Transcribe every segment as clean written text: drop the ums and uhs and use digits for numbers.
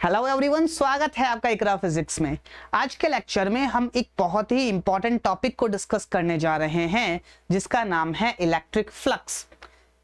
Hello everyone, स्वागत है आपका इकरा फिजिक्स में। आज के लेक्चर में हम एक बहुत ही इंपॉर्टेंट टॉपिक को डिस्कस करने जा रहे हैं जिसका नाम है electric flux.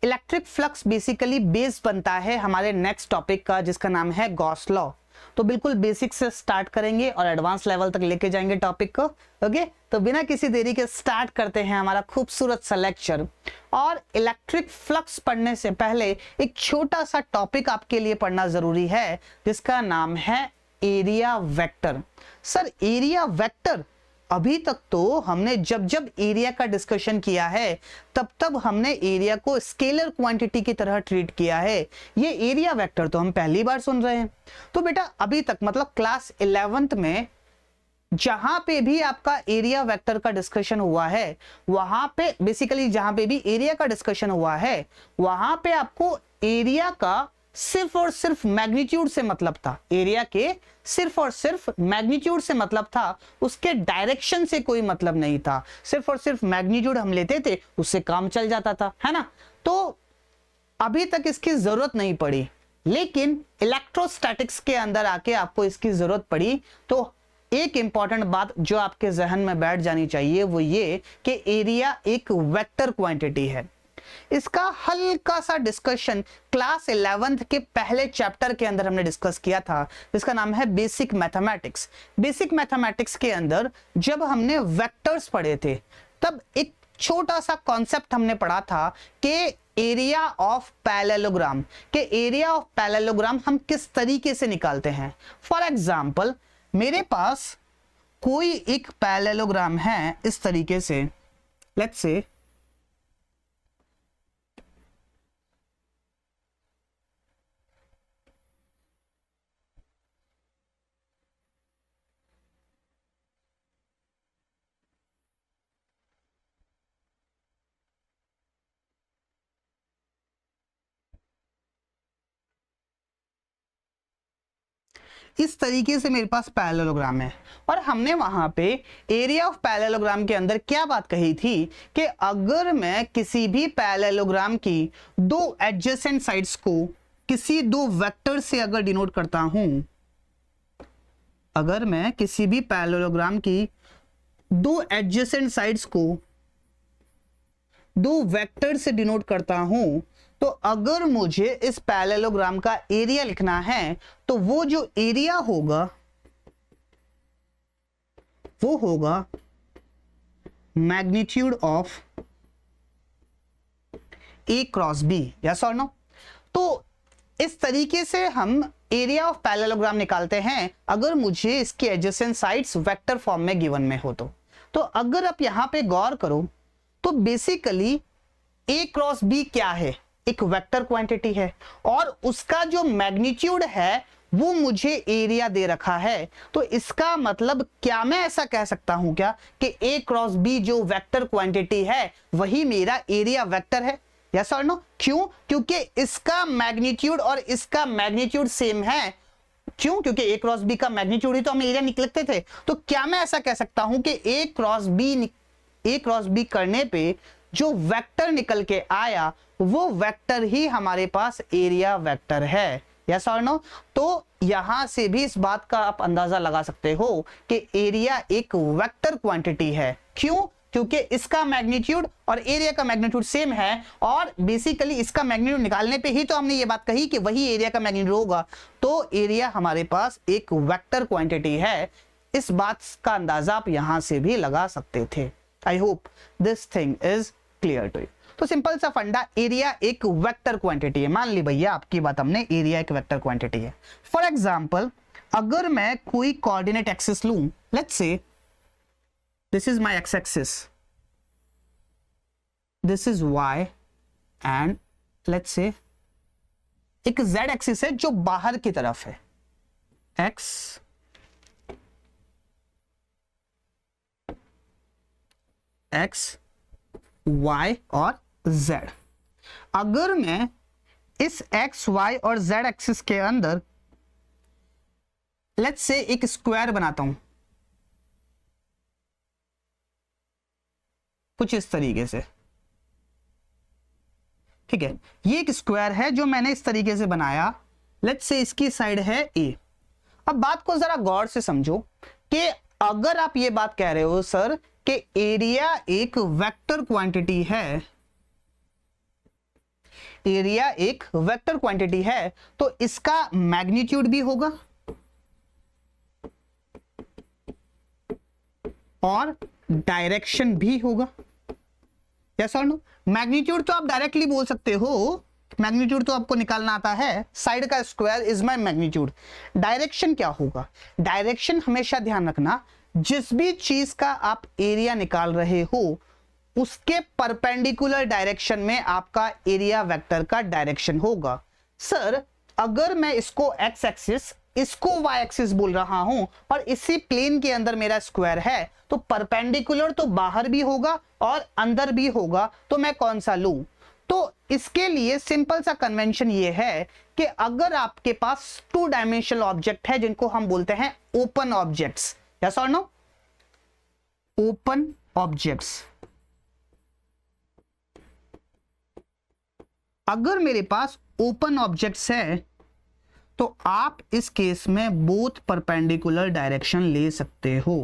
Electric flux basically base बनता है हमारे नेक्स्ट टॉपिक का जिसका नाम है गॉस लॉ। तो बिल्कुल बेसिक से स्टार्ट करेंगे और एडवांस लेवल तक लेके जाएंगे टॉपिक को। ओके, तो बिना किसी देरी के स्टार्ट करते हैं हमारा खूबसूरत सा लेक्चर। और इलेक्ट्रिक फ्लक्स पढ़ने से पहले एक छोटा सा टॉपिक आपके लिए पढ़ना जरूरी है जिसका नाम है area vector. Sir area vector, अभी तक तो हमने जब जब एरिया का डिस्कशन किया है तब हमने एरिया को स्केलर क्वांटिटी की तरह ट्रीट किया है। ये एरिया वेक्टर तो हम पहली बार सुन रहे हैं। तो बेटा अभी तक मतलब क्लास 11th में जहां पे भी आपका एरिया वेक्टर का डिस्कशन हुआ है, वहां पे बेसिकली जहां पे भी एरिया का डिस्कशन हुआ है वहां पे आपको एरिया का सिर्फ और सिर्फ मैग्नीट्यूड से मतलब था। एरिया के सिर्फ और सिर्फ मैग्नीट्यूड से मतलब था, उसके डायरेक्शन से कोई मतलब नहीं था। सिर्फ और सिर्फ मैग्नीट्यूड हम लेते थे, उससे काम चल जाता था, है ना। तो अभी तक इसकी जरूरत नहीं पड़ी, लेकिन इलेक्ट्रोस्टैटिक्स के अंदर आके आपको इसकी जरूरत पड़ी। तो एक इंपॉर्टेंट बात जो आपके जहन में बैठ जानी चाहिए वो ये कि एरिया एक वेक्टर क्वांटिटी है। इसका हल्का सा डिस्कशन क्लास 11th के पहले चैप्टर के अंदर हमने डिस्कस किया था जिसका नाम है बेसिक मैथमेटिक्स। बेसिक मैथमेटिक्स के अंदर जब हमने वेक्टर्स पढ़े थे तब एक छोटा सा कॉन्सेप्ट हमने पढ़ा था कि एरिया ऑफ पैरेललोग्राम, के एरिया ऑफ पैरेललोग्राम हम किस तरीके से निकालते हैं। फॉर एग्जाम्पल मेरे पास कोई एक पैरेललोग्राम है इस तरीके से, लेट्स से इस तरीके से मेरे पास पैरेललोग्राम है और हमने वहां पे एरिया ऑफ पैरेललोग्राम के अंदर क्या बात कही थी कि अगर मैं किसी भी पैरेललोग्राम की दो एडजेसेंट साइड्स को किसी दो वेक्टर से अगर डिनोट करता हूं, अगर मैं किसी भी पैरेललोग्राम की दो एडजेसेंट साइड्स को दो वेक्टर से डिनोट करता हूं, तो अगर मुझे इस पैरेललोग्राम का एरिया लिखना है तो वो जो एरिया होगा वो होगा magnitude of A cross B. Yes और नो। तो इस तरीके से हम एरिया ऑफ पैरेललोग्राम निकालते हैं अगर मुझे इसके एडजेसेंट साइड्स वेक्टर फॉर्म में गिवन में हो तो अगर आप यहां पे गौर करो तो बेसिकली ए क्रॉस बी क्या है, एक वेक्टर क्वांटिटी है और उसका जो मैग्नीट्यूड है वो मुझे एरिया दे रखा है। तो इसका मतलब क्या मैं ऐसा कह सकता हूं क्या कि ए क्रॉस बी जो वेक्टर क्वांटिटी है वही मेरा एरिया वेक्टर है। यस और नो। क्यों? क्योंकि इसका मैग्नीट्यूड और इसका मैग्नीट्यूड सेम है। क्यों? क्योंकि ए क्रॉस बी का मैग्नीट्यूड ही तो हम एरिया निकलते थे। तो क्या मैं ऐसा कह सकता हूं कि ए क्रॉस बी करने पे जो वेक्टर निकल के आया वो वेक्टर ही हमारे पास एरिया वेक्टर है। यस और नो। तो यहां से भी इस बात का आप अंदाजा लगा सकते हो कि एरिया एक वेक्टर क्वांटिटी है। क्यों? क्योंकि इसका मैग्नीट्यूड और एरिया का मैग्नीट्यूड सेम है और बेसिकली इसका मैग्नीट्यूड निकालने पे ही तो हमने ये बात कही कि वही एरिया का मैग्नीट्यूड होगा। तो एरिया हमारे पास एक वेक्टर क्वांटिटी है। इस बात का अंदाजा आप यहां से भी लगा सकते थे। I hope this thing is clear to you. तो सिंपल सा फंडा, एरिया एक वेक्टर क्वांटिटी है। मान ली भैया आपकी बात, हमने एरिया एक वेक्टर क्वांटिटी है। फॉर एग्जांपल अगर मैं कोई कोऑर्डिनेट एक्सिस लूं, let's say this is my X axis, this is Y and let's say एक जेड एक्सिस है जो बाहर की तरफ है, एक्स एक्स y और z। अगर मैं इस x, y और z एक्सिस के अंदर लेट्स से एक स्क्वायर बनाता हूं कुछ इस तरीके से, ठीक है। ये एक स्क्वायर है जो मैंने इस तरीके से बनाया। लेट्स से इसकी साइड है ए अब बात को जरा गौर से समझो कि अगर आप ये बात कह रहे हो सर कि एरिया एक वेक्टर क्वांटिटी है, एरिया एक वेक्टर क्वांटिटी है, तो इसका मैग्नीट्यूड भी होगा और डायरेक्शन भी होगा। यस और नो? मैग्नीट्यूड तो आप डायरेक्टली बोल सकते हो, मैग्नीट्यूड तो आपको निकालना आता है, साइड का square is my magnitude. Direction क्या होगा? डायरेक्शन हमेशा ध्यान रखना, जिस भी चीज का आप एरिया निकाल रहे हो उसके परपेंडिकुलर डायरेक्शन में आपका एरिया वेक्टर का डायरेक्शन होगा। सर अगर मैं इसको एक्स एक्सिस, इसको वाई एक्सिस बोल रहा हूं और इसी प्लेन के अंदर मेरा स्क्वायर है, तो परपेंडिकुलर तो बाहर भी होगा और अंदर भी होगा, तो मैं कौन सा लूं? तो इसके लिए सिंपल सा कन्वेंशन ये है कि अगर आपके पास 2 डायमेंशनल ऑब्जेक्ट है जिनको हम बोलते हैं ओपन ऑब्जेक्ट्स, यस और नो? ओपन ऑब्जेक्ट्स, अगर मेरे पास ओपन ऑब्जेक्ट्स है तो आप इस केस में बोथ परपेंडिकुलर डायरेक्शन ले सकते हो।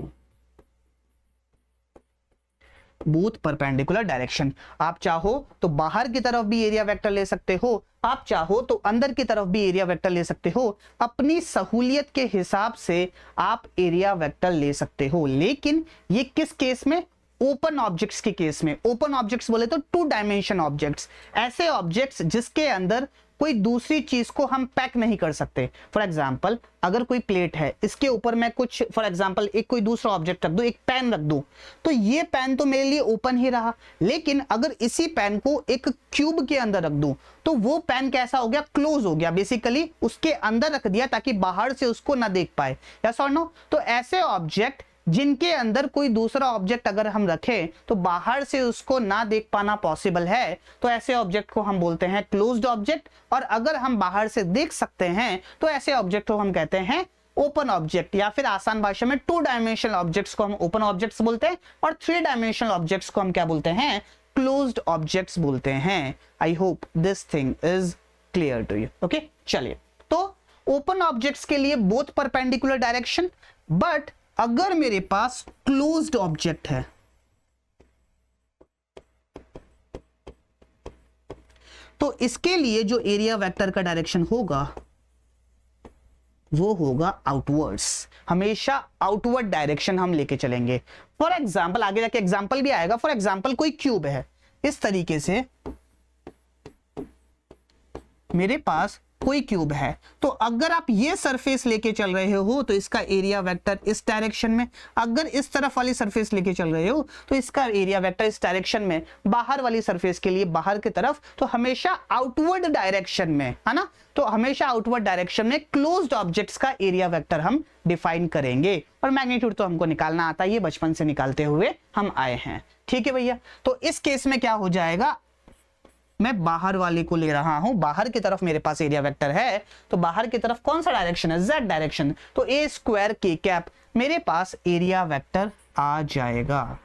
बोथ परपेंडिकुलर डायरेक्शन, आप चाहो तो बाहर की तरफ भी एरिया वेक्टर ले सकते हो, आप चाहो तो अंदर की तरफ भी एरिया वेक्टर ले सकते हो, अपनी सहूलियत के हिसाब से आप एरिया वेक्टर ले सकते हो। लेकिन ये किस केस में? ओपन ऑब्जेक्ट्स के केस में। ओपन ऑब्जेक्ट्स बोले तो 2 डायमेंशन ऑब्जेक्ट्स, ऐसे ऑब्जेक्ट्स जिसके अंदर कोई दूसरी चीज को हम पैक नहीं कर सकते। फॉर एग्जाम्पल अगर कोई प्लेट है, इसके ऊपर मैं कुछ फॉर एग्जाम्पल एक कोई दूसरा ऑब्जेक्ट रख दूं, एक पेन रख दूं, तो ये पेन तो मेरे लिए ओपन ही रहा। लेकिन अगर इसी पेन को एक क्यूब के अंदर रख दूं तो वो पेन कैसा हो गया? क्लोज हो गया, बेसिकली उसके अंदर रख दिया ताकि बाहर से उसको ना देख पाए। यस और नो? तो ऐसे ऑब्जेक्ट जिनके अंदर कोई दूसरा ऑब्जेक्ट अगर हम रखें तो बाहर से उसको ना देख पाना पॉसिबल है, तो ऐसे ऑब्जेक्ट को हम बोलते हैं क्लोज्ड ऑब्जेक्ट। और अगर हम बाहर से देख सकते हैं तो ऐसे ऑब्जेक्ट को हम कहते हैं ओपन ऑब्जेक्ट, या फिर आसान भाषा में 2 डायमेंशनल ऑब्जेक्ट्स को हम ओपन ऑब्जेक्ट्स बोलते हैं और 3 डायमेंशनल ऑब्जेक्ट्स को हम क्या बोलते हैं? क्लोज्ड ऑब्जेक्ट्स बोलते हैं। I hope this thing is clear to you. Okay, चलिए, तो ओपन ऑब्जेक्ट्स के लिए बोथ परपेंडिकुलर डायरेक्शन, बट अगर मेरे पास क्लोज्ड ऑब्जेक्ट है तो इसके लिए जो एरिया वेक्टर का डायरेक्शन होगा वो होगा आउटवर्ड्स। हमेशा आउटवर्ड डायरेक्शन हम लेके चलेंगे। फॉर एग्जाम्पल, आगे जाके एग्जाम्पल भी आएगा। फॉर एग्जाम्पल कोई क्यूब है, इस तरीके से मेरे पास कोई क्यूब है, तो अगर आप ये सरफेस लेके चल रहे हो तो इसका एरिया वेक्टर इस डायरेक्शन में, अगर इस तरफ वाली सरफेस लेके चल रहे हो तो इसका एरिया वेक्टर इस डायरेक्शन में, बाहर वाली सरफेस के लिए बाहर की तरफ, तो हमेशा आउटवर्ड डायरेक्शन में, है ना? तो हमेशा आउटवर्ड डायरेक्शन में क्लोज्ड ऑब्जेक्ट्स का एरिया वेक्टर हम डिफाइन करेंगे। और मैग्नीट्यूड तो हमको निकालना आता है, ये बचपन से निकालते हुए हम आए हैं। ठीक है भैया, तो इस केस में क्या हो जाएगा? मैं बाहर वाले को ले रहा हूं, बाहर की तरफ मेरे पास एरिया वेक्टर है, तो बाहर की तरफ कौन सा डायरेक्शन है? Z direction. तो ए स्क्वायर के कैप मेरे पास एरिया वेक्टर आ जाएगा।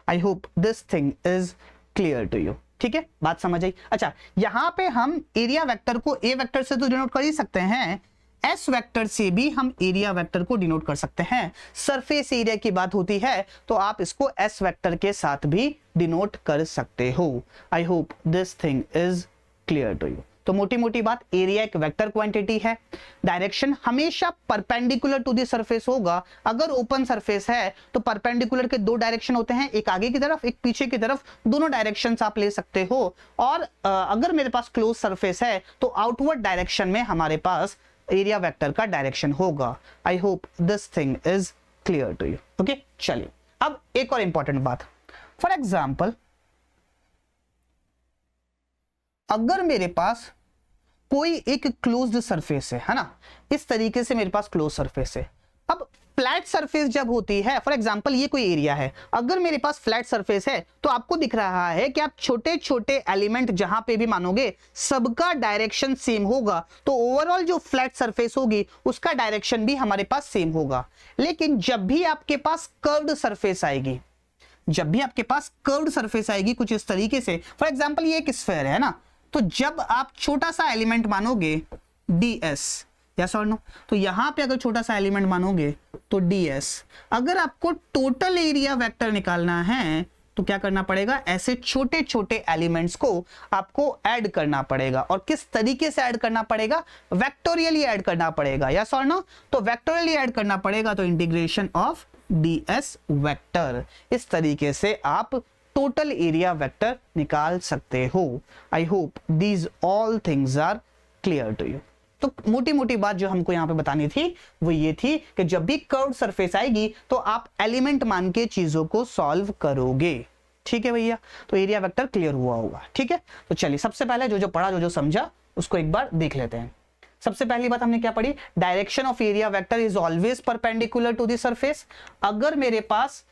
I hope this thing is clear to you. ठीक है, बात समझ आई? अच्छा, यहां पे हम एरिया वेक्टर को ए वेक्टर से तो डिनोट कर ही सकते हैं, एस वेक्टर से भी हम एरिया वेक्टर को डिनोट कर सकते हैं। सरफेस एरिया की बात होती है तो आप इसको एस वेक्टर के साथ भी डिनोट कर सकते हो। I hope this thing is clear to you. तो मोटी मोटी बात, एरिया एक वेक्टर क्वांटिटी है, डायरेक्शन हमेशा परपेंडिकुलर टू द सरफेस होगा। अगर ओपन सरफेस है तो परपेंडिकुलर के 2 डायरेक्शन होते हैं, एक आगे की तरफ, एक पीछे की तरफ, दोनों डायरेक्शंस आप ले सकते हो। और अगर मेरे पास क्लोज सरफेस है तो आउटवर्ड डायरेक्शन में हमारे पास एरिया वेक्टर का डायरेक्शन होगा। I hope this thing is clear to you. Okay, चलिए, अब एक और इंपॉर्टेंट बात। फॉर एग्जाम्पल अगर मेरे पास कोई एक क्लोज्ड सरफेस है ना, इस तरीके से मेरे पास क्लोज सरफेस है। अब फ्लैट सरफेस जब होती है, फॉर एग्जांपल ये कोई एरिया है, अगर मेरे पास फ्लैट सरफेस है तो आपको दिख रहा है कि आप छोटे छोटे एलिमेंट जहां पे भी मानोगे सबका डायरेक्शन सेम होगा, तो ओवरऑल जो फ्लैट सरफेस होगी उसका डायरेक्शन भी हमारे पास सेम होगा। लेकिन जब भी आपके पास कर्व्ड सरफेस आएगी, जब भी आपके पास कर्व्ड सरफेस आएगी कुछ इस तरीके से, फॉर एग्जांपल ये एक स्फीयर है ना, तो जब आप छोटा सा एलिमेंट मानोगे ds, यस और नो। तो यहां पे अगर छोटा सा एलिमेंट मानोगे तो ds। अगर आपको टोटल एरिया वेक्टर निकालना है तो क्या करना पड़ेगा, ऐसे छोटे छोटे एलिमेंट्स को आपको ऐड करना पड़ेगा। और किस तरीके से ऐड करना पड़ेगा, वेक्टोरियली ऐड करना पड़ेगा, यस और नो। तो वेक्टोरियली ऐड करना पड़ेगा, तो इंटीग्रेशन ऑफ ds वेक्टर, इस तरीके से आप टोटल एरिया वेक्टर निकाल सकते हो। I hope these all things are clear to you. तो मोटी मोटी बात जो हमको यहां पे बतानी थी वो ये थी कि जब भी कर्व्ड सरफेस आएगी तो आप एलिमेंट मान के चीजों को सॉल्व करोगे। ठीक है भैया, तो एरिया वेक्टर क्लियर हुआ होगा। ठीक है, तो चलिए सबसे पहले जो जो पढ़ा, जो जो समझा, उसको एक बार देख लेते हैं। सबसे पहली बात हमने क्या पढ़ी, direction of area vector is always perpendicular to the surface. अगर मेरे पास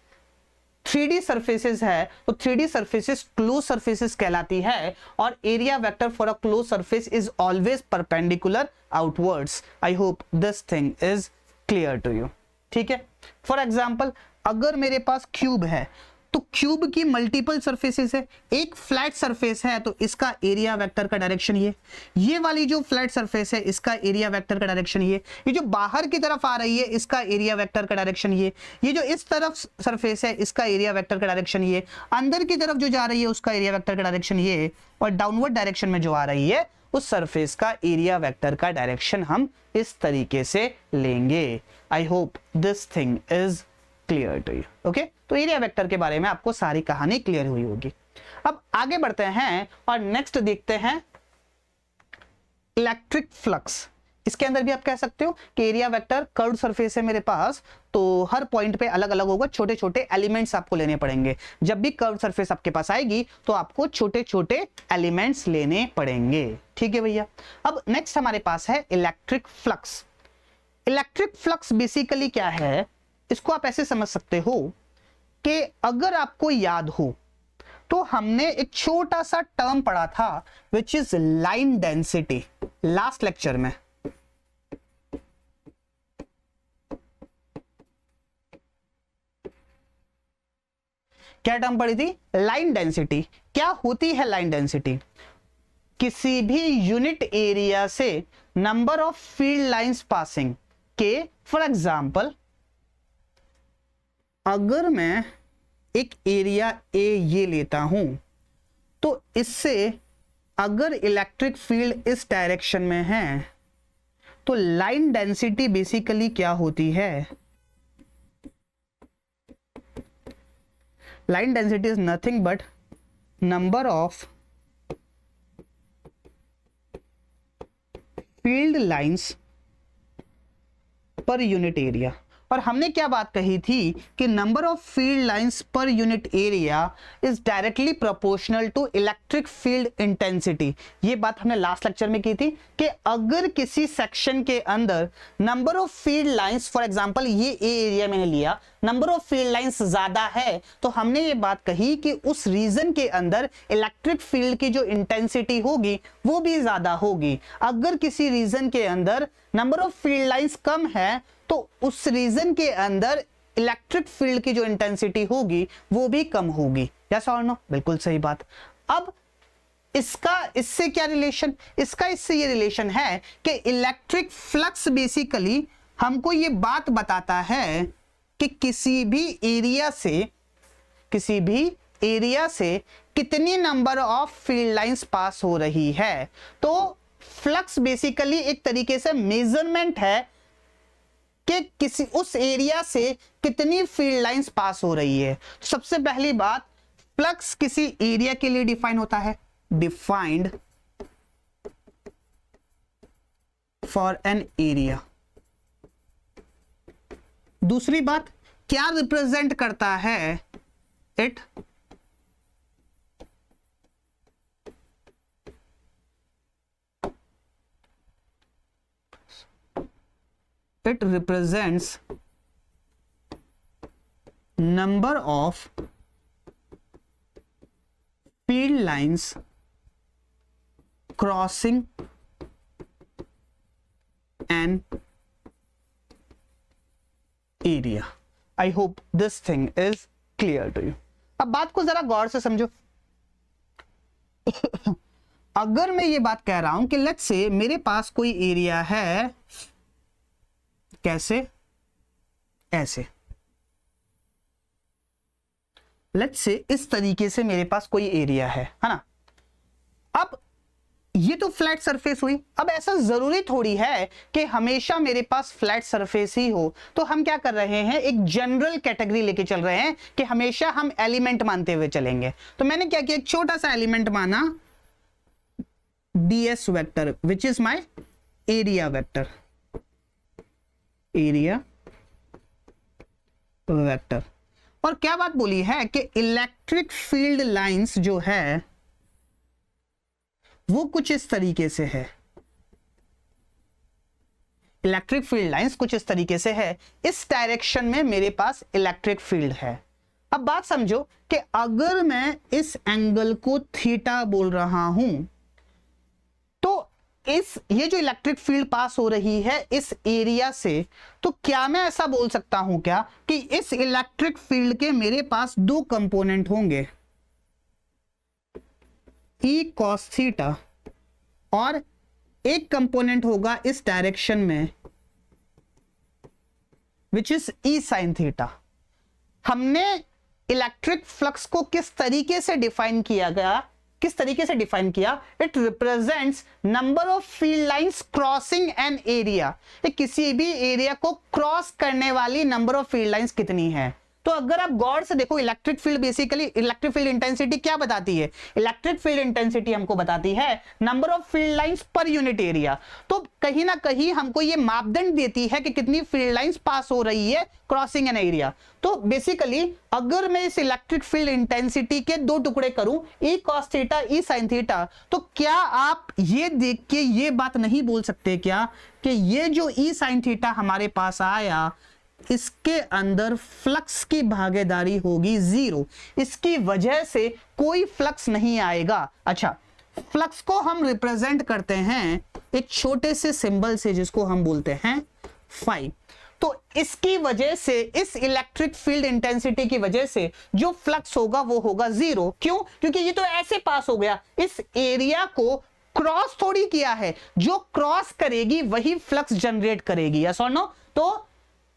3D सरफेसेस है तो 3D सरफेसेस क्लोज सरफेसेस कहलाती है, और area vector for a close surface is always perpendicular outwards. I hope this thing is clear to you. ठीक है, for example अगर मेरे पास क्यूब है तो क्यूब की मल्टीपल सरफेसेस है। एक फ्लैट सरफेस है तो इसका एरिया वेक्टर का डायरेक्शन ये वाली जो फ्लैट सरफेस है इसका एरिया वेक्टर का डायरेक्शन ये जो बाहर की तरफ आ रही है इसका एरिया वेक्टर का डायरेक्शन ये जो इस तरफ सरफेस है इसका एरिया वेक्टर का डायरेक्शन ये, अंदर की तरफ जो जा रही है उसका एरिया वेक्टर का डायरेक्शन ये, और डाउनवर्ड डायरेक्शन में जो आ रही है उस सरफेस का एरिया वेक्टर का डायरेक्शन हम इस तरीके से लेंगे। I hope this thing is clear to you. Okay, तो एरिया वेक्टर के बारे में आपको सारी कहानी क्लियर हुई होगी। अब आगे बढ़ते हैं और नेक्स्ट देखते हैं इलेक्ट्रिक फ्लक्स। इसके अंदर भी आप कह सकते हो कि एरिया वेक्टर कर्व्ड सरफेस है मेरे पास, तो हर पॉइंट पे अलग अलग होगा, छोटे छोटे एलिमेंट्स आपको लेने पड़ेंगे। जब भी कर्व्ड सरफेस आपके पास आएगी तो आपको छोटे छोटे एलिमेंट्स लेने पड़ेंगे। ठीक है भैया, अब नेक्स्ट हमारे पास है electric flux. Electric flux basically क्या है, इसको आप ऐसे समझ सकते हो कि अगर आपको याद हो तो हमने एक छोटा सा टर्म पढ़ा था which is line density last lecture में। क्या टर्म पढ़ी थी, लाइन डेंसिटी। क्या होती है लाइन डेंसिटी, किसी भी यूनिट एरिया से number of field lines passing के। फॉर एग्जांपल अगर मैं एक एरिया ए ये लेता हूं तो इससे अगर इलेक्ट्रिक फील्ड इस डायरेक्शन में है तो लाइन डेंसिटी बेसिकली क्या होती है, line density is nothing but number of field lines per unit area. और हमने क्या बात कही थी कि number of field lines per unit area is directly proportional to electric field intensity. ये बात हमने लास्ट लेक्चर में की थी कि अगर किसी सेक्शन के अंदर number of field lines, for example ये ए एरिया मैंने लिया, नंबर ऑफ फील्ड लाइंस ज्यादा है तो हमने ये बात कही कि उस रीजन के अंदर इलेक्ट्रिक फील्ड की जो इंटेंसिटी होगी वो भी ज्यादा होगी। अगर किसी रीजन के अंदर नंबर ऑफ फील्ड लाइंस कम है तो उस रीजन के अंदर इलेक्ट्रिक फील्ड की जो इंटेंसिटी होगी वो भी कम होगी। यस और नो, बिल्कुल सही बात। अब इसका इससे क्या रिलेशन, इसका इससे ये रिलेशन है कि इलेक्ट्रिक फ्लक्स बेसिकली हमको ये बात बताता है कि किसी भी एरिया से कितनी number of field lines pass हो रही है। तो फ्लक्स बेसिकली एक तरीके से मेजरमेंट है कि किसी उस एरिया से कितनी फील्ड लाइंस पास हो रही है। सबसे पहली बात, फ्लक्स किसी एरिया के लिए डिफाइन होता है, डिफाइंड फॉर एन एरिया। दूसरी बात, क्या रिप्रेजेंट करता है, it represents number of field lines crossing an area. I hope this thing is clear to you. अब बात को जरा गौर से समझो। अगर मैं ये बात कह रहा हूं कि लेट्स से मेरे पास कोई एरिया है, कैसे, ऐसे, लेट्स से इस तरीके से मेरे पास कोई एरिया है ना। अब ये तो फ्लैट सरफेस हुई। अब ऐसा जरूरी थोड़ी है कि हमेशा मेरे पास फ्लैट सरफेस ही हो, तो हम क्या कर रहे हैं, एक जनरल कैटेगरी लेके चल रहे हैं कि हमेशा हम एलिमेंट मानते हुए चलेंगे। तो मैंने क्या किया, एक छोटा सा एलिमेंट माना ds vector which is my area vector, area vector. और क्या बात बोली है कि इलेक्ट्रिक फील्ड लाइंस जो है वो कुछ इस तरीके से है, इलेक्ट्रिक फील्ड लाइंस कुछ इस तरीके से है, इस डायरेक्शन में मेरे पास इलेक्ट्रिक फील्ड है। अब बात समझो कि अगर मैं इस एंगल को थीटा बोल रहा हूं, तो ये जो इलेक्ट्रिक फील्ड पास हो रही है इस एरिया से, तो क्या मैं ऐसा बोल सकता हूं क्या कि इस इलेक्ट्रिक फील्ड के मेरे पास दो कंपोनेंट होंगे, E cos थीटा, और एक कंपोनेंट होगा इस डायरेक्शन में which is E sin theta. हमने इलेक्ट्रिक फ्लक्स को किस तरीके से डिफाइन किया गया, किस तरीके से डिफाइन किया, it represents number of field lines crossing an area. किसी भी एरिया को क्रॉस करने वाली नंबर ऑफ फील्ड लाइंस कितनी है। तो अगर आप गौर से देखो, electric field basically, electric field intensity क्या बताती है, इलेक्ट्रिक फील्ड इंटेंसिटी हमको बताती है number of field lines per unit area. तो कहीं ना कहीं हमको ये मापदंड देती है कि कितनी फील्ड लाइंस पास हो रही है क्रॉसिंग एन एरिया। तो बेसिकली अगर मैं इस इलेक्ट्रिक फील्ड इंटेंसिटी के दो टुकड़े करूं, E cos theta, E sin theta, तो क्या आप ये देख के ये बात नहीं बोल सकते क्या कि ये जो E sin थीटा हमारे पास आया, इसके अंदर फ्लक्स की भागीदारी होगी जीरो, इसकी वजह से कोई फ्लक्स नहीं आएगा। अच्छा, फ्लक्स को हम रिप्रेजेंट करते हैं एक छोटे से सिंबल से जिसको हम बोलते हैं फाई। तो इसकी वजह से, इस इलेक्ट्रिक फील्ड इंटेंसिटी की वजह से जो फ्लक्स होगा वो होगा जीरो। क्यों? क्योंकि ये तो ऐसे पास हो गया, इस एरिया को क्रॉस थोड़ी किया है, जो क्रॉस करेगी वही फ्लक्स जनरेट करेगी, यस और नो। तो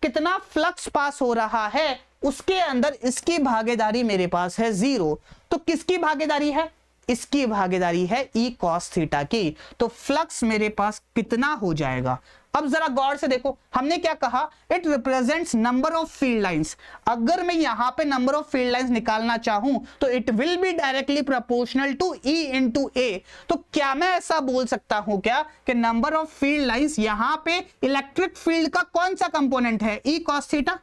कितना फ्लक्स पास हो रहा है उसके अंदर इसकी भागीदारी मेरे पास है जीरो। तो किसकी भागीदारी है, इसकी भागीदारी है E cos थीटा की। तो फ्लक्स मेरे पास कितना हो जाएगा। अब जरा गौर से देखो, हमने क्या कहा, it represents number of field lines. अगर मैं यहां पे नंबर ऑफ फील्ड लाइंस निकालना चाहूं तो it will be directly proportional to E into A। तो क्या मैं ऐसा बोल सकता हूं क्या कि नंबर ऑफ फील्ड लाइंस यहां पे इलेक्ट्रिक फील्ड का कौन सा कंपोनेंट है, E cos theta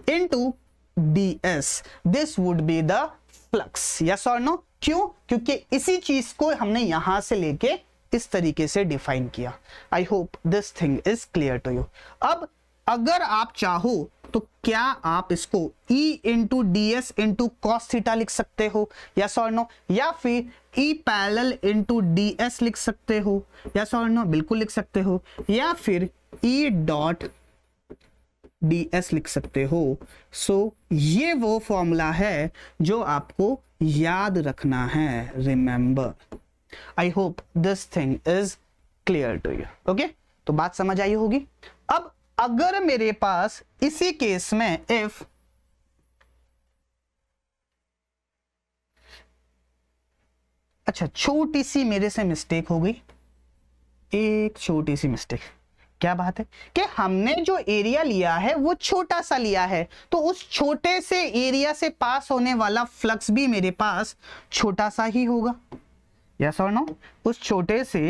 into ds, this would be the flux, yes और नो। क्यों? क्योंकि इसी चीज को हमने यहां से लेके इस तरीके से डिफाइन किया। I hope this thing is clear to you. अब अगर आप चाहो तो क्या आप इसको E into ds into cos theta लिख सकते हो, यस और नो, या फिर E पैरेलल इंटू ds लिख सकते हो, यस और नो, बिल्कुल लिख सकते हो, या फिर E डॉट ds लिख सकते हो। सो ये वो फॉर्मूला है जो आपको याद रखना है, remember. I hope this thing is clear to you. Okay, तो बात समझ आई होगी। अब अगर मेरे पास इसी केस में इफ अच्छा, छोटी सी मेरे से मिस्टेक हो गई, एक छोटी सी मिस्टेक। क्या बात है कि हमने जो एरिया लिया है वो छोटा सा लिया है, तो उस छोटे से एरिया से पास होने वाला फ्लक्स भी मेरे पास छोटा सा ही होगा, यस और नो। उस छोटे से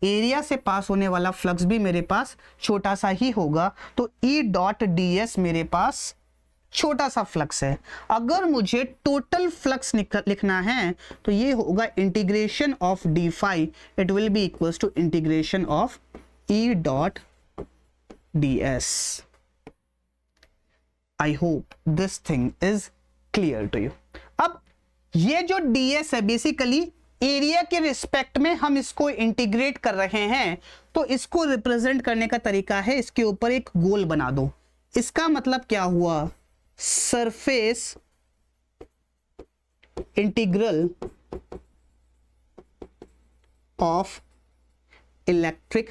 एरिया से पास होने वाला फ्लक्स भी मेरे पास छोटा सा ही होगा। तो E डॉट ds मेरे पास छोटा सा फ्लक्स है। अगर मुझे टोटल फ्लक्स लिखना है तो ये होगा integration of d phi, it will be equals to integration of E dot ds। I hope this thing is clear to you. अब ये जो ds है बेसिकली एरिया के रिस्पेक्ट में हम इसको इंटीग्रेट कर रहे हैं, तो इसको रिप्रेजेंट करने का तरीका है इसके ऊपर एक गोल बना दो। इसका मतलब क्या हुआ, surface integral of electric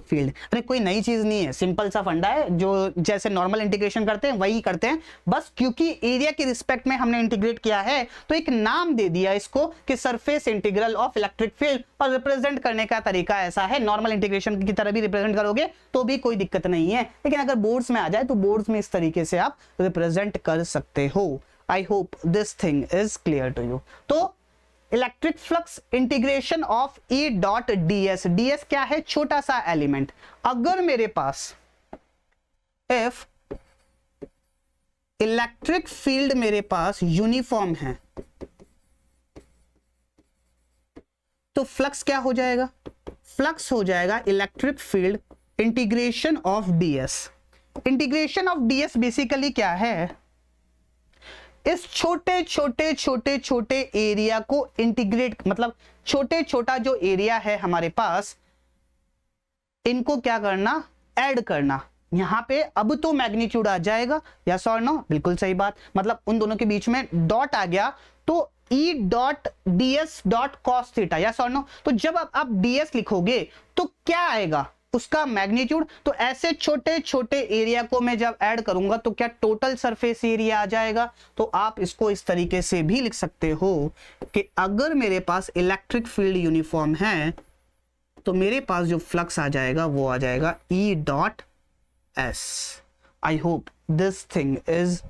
field. अरे कोई नई चीज नहीं है, सिंपल सा फंडा है, जो जैसे नॉर्मल इंटीग्रेशन करते हैं वही करते हैं, बस क्योंकि एरिया के रिस्पेक्ट में हमने इंटीग्रेट किया है तो एक नाम दे दिया इसको कि surface integral of electric field, और रिप्रेजेंट करने का तरीका ऐसा है, नॉर्मल इंटीग्रेशन की तरह भी रिप्रेजेंट करोगे तो भी कोई दिक्कत नहीं है, लेकिन अगर बोर्ड्स में आ जाए तो बोर्ड्स में इस तरीके से आप रिप्रेजेंट कर सकते हो। I hope this thing is clear to you. तो electric flux integration of E dot ds, ds क्या है, छोटा सा एलिमेंट। अगर मेरे पास इफ इलेक्ट्रिक फील्ड मेरे पास यूनिफॉर्म है तो फ्लक्स क्या हो जाएगा, फ्लक्स हो जाएगा electric field integration of ds। Integration of ds basically क्या है, इस छोटे छोटे छोटे छोटे एरिया को इंटीग्रेट, मतलब छोटे छोटा जो एरिया है हमारे पास, इनको क्या करना, ऐड करना। यहां पे अब तो मैग्नीट्यूड आ जाएगा, यस और नो, बिल्कुल सही बात, मतलब उन दोनों के बीच में डॉट आ गया तो E dot ds dot cos theta, yes और नो। तो जब आप ds लिखोगे तो क्या आएगा, उसका मैग्नीट्यूड। तो ऐसे छोटे छोटे एरिया को मैं जब ऐड करूंगा तो क्या टोटल सरफेस एरिया आ जाएगा। तो आप इसको इस तरीके से भी लिख सकते हो कि अगर मेरे पास इलेक्ट्रिक फील्ड यूनिफॉर्म है तो मेरे पास जो फ्लक्स आ जाएगा वो आ जाएगा E dot s। I hope this thing is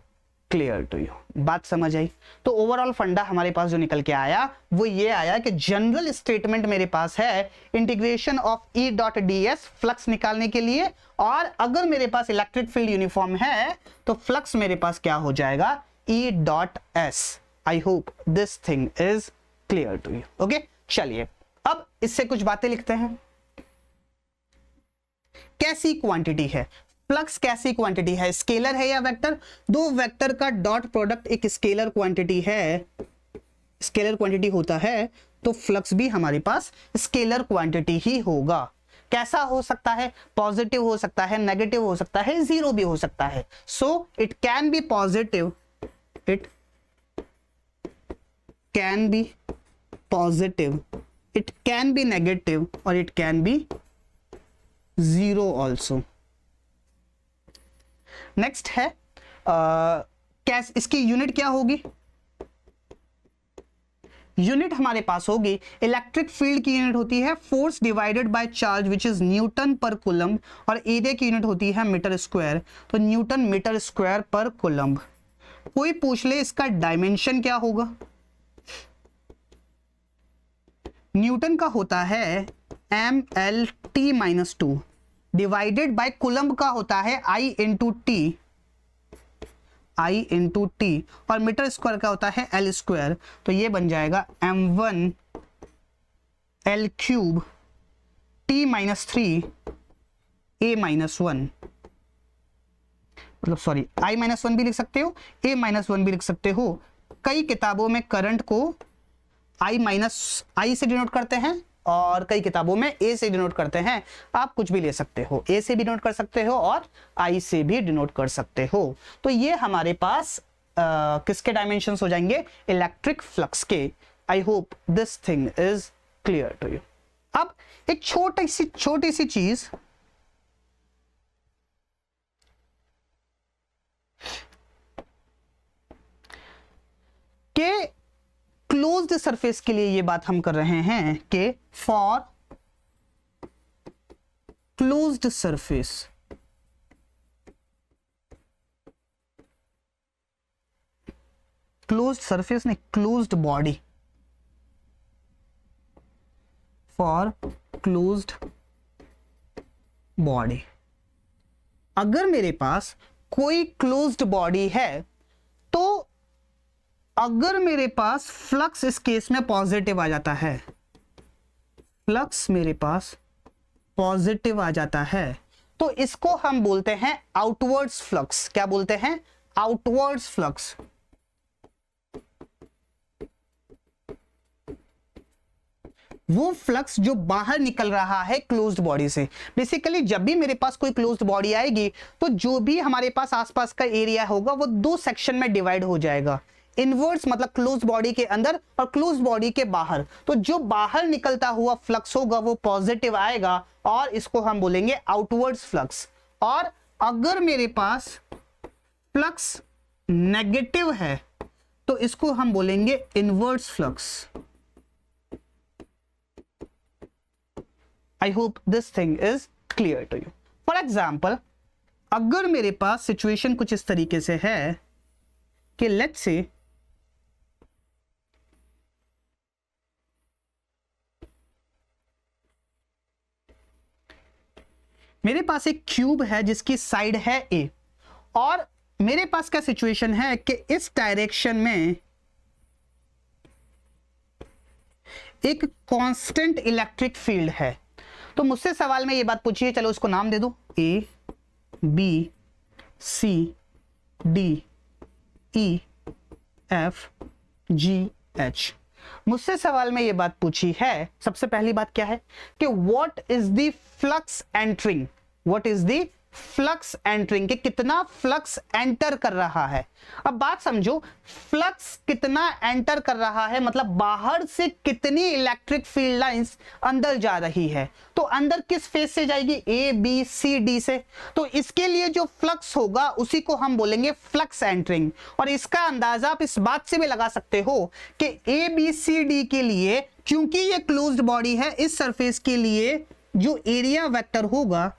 clear to you, बात समझ आई। तो ओवरऑल फंडा हमारे पास जो निकल के आया वो ये आया कि जनरल स्टेटमेंट मेरे पास है integration of E dot ds flux निकालने के लिए, और अगर मेरे पास इलेक्ट्रिक फील्ड यूनिफॉर्म है तो फ्लक्स मेरे पास क्या हो जाएगा, E dot s। I hope this thing is clear to you. Okay, चलिए अब इससे कुछ बातें लिखते हैं। कैसी क्वांटिटी है फ्लक्स, कैसी क्वांटिटी है, स्केलर है या वेक्टर। दो वेक्टर का डॉट प्रोडक्ट एक स्केलर क्वांटिटी है, स्केलर क्वांटिटी होता है तो फ्लक्स भी हमारे पास स्केलर क्वांटिटी ही होगा। कैसा हो सकता है, पॉजिटिव हो सकता है, नेगेटिव हो सकता है, जीरो भी हो सकता है। So it can be positive, it can be positive, it can be negative, और it can be zero also. Next है कैस, इसकी यूनिट क्या होगी, यूनिट हमारे पास होगी, इलेक्ट्रिक फील्ड की यूनिट होती है force divided by charge which is newton per coulomb, और एरिया की यूनिट होती है मीटर स्क्वायर, तो Newton metre square per coulomb. कोई पूछ ले इसका डायमेंशन क्या होगा, न्यूटन का होता है mlt-2 डिवाइडेड बाय कूलम्ब का होता है I इंटू टी, और मीटर स्क्वायर का होता है L स्क्वायर, तो ये बन जाएगा m1 L cube t-3 a-1, मतलब सॉरी I-1 भी लिख सकते हो, a-1 भी लिख सकते हो। कई किताबों में करंट को I से डिनोट करते हैं और कई किताबों में A से डिनोट करते हैं। आप कुछ भी ले सकते हो, A से भी डिनोट कर सकते हो और I से भी डिनोट कर सकते हो। तो ये हमारे पास किसके डायमेंशंस हो जाएंगे, इलेक्ट्रिक फ्लक्स के। I hope this thing is clear to you. अब एक छोटी सी चीज, के क्लोज्ड सरफेस के लिए ये बात हम कर रहे हैं कि for closed surface, closed surface नहीं, closed body, for closed body, अगर मेरे पास कोई क्लोज्ड बॉडी है तो अगर मेरे पास फ्लक्स इस केस में पॉजिटिव आ जाता है, फ्लक्स मेरे पास पॉजिटिव आ जाता है, तो इसको हम बोलते हैं आउटवर्ड्स फ्लक्स। क्या बोलते हैं, आउटवर्ड्स फ्लक्स। वो फ्लक्स जो बाहर निकल रहा है क्लोज्ड बॉडी से। बेसिकली जब भी मेरे पास कोई क्लोज्ड बॉडी आएगी तो जो भी हमारे पास आसपास का एरिया होगा वो दो सेक्शन में डिवाइड हो जाएगा। इनवर्स मतलब क्लोज बॉडी के अंदर और क्लोज बॉडी के बाहर। तो जो बाहर निकलता हुआ फ्लक्स होगा वो पॉजिटिव आएगा और इसको हम बोलेंगे आउटवर्ड्स फ्लक्स। और अगर मेरे पास फ्लक्स नेगेटिव है तो इसको हम बोलेंगे inverse flux. I hope this thing is clear to you. For example, अगर मेरे पास सिचुएशन कुछ इस तरीके से है कि लेट्स से मेरे पास एक क्यूब है जिसकी साइड है ए, और मेरे पास क्या सिचुएशन है कि इस डायरेक्शन में एक कांस्टेंट इलेक्ट्रिक फील्ड है। तो मुझसे सवाल में ये बात पूछिए, चलो उसको नाम दे दो, A B C D E F G H. मुझसे सवाल में ये बात पूछी है, सबसे पहली बात क्या है कि what is the flux entering, what is the flux entering, कि कितना फ्लक्स एंटर कर रहा है। अब बात समझो, फ्लक्स कितना एंटर कर रहा है मतलब बाहर से कितनी इलेक्ट्रिक फील्ड लाइंस अंदर जा रही है। तो अंदर किस फेज से जाएगी, ए बी सी डी से। तो इसके लिए जो फ्लक्स होगा उसी को हम बोलेंगे फ्लक्स एंटरिंग। और इसका अंदाजा आप इस बात से भी लगा सकते हो कि ए बी सी डी के लिए, क्योंकि ये क्लोज्ड बॉडी है, इस सरफेस के लिए जो एरिया वेक्टर होगा,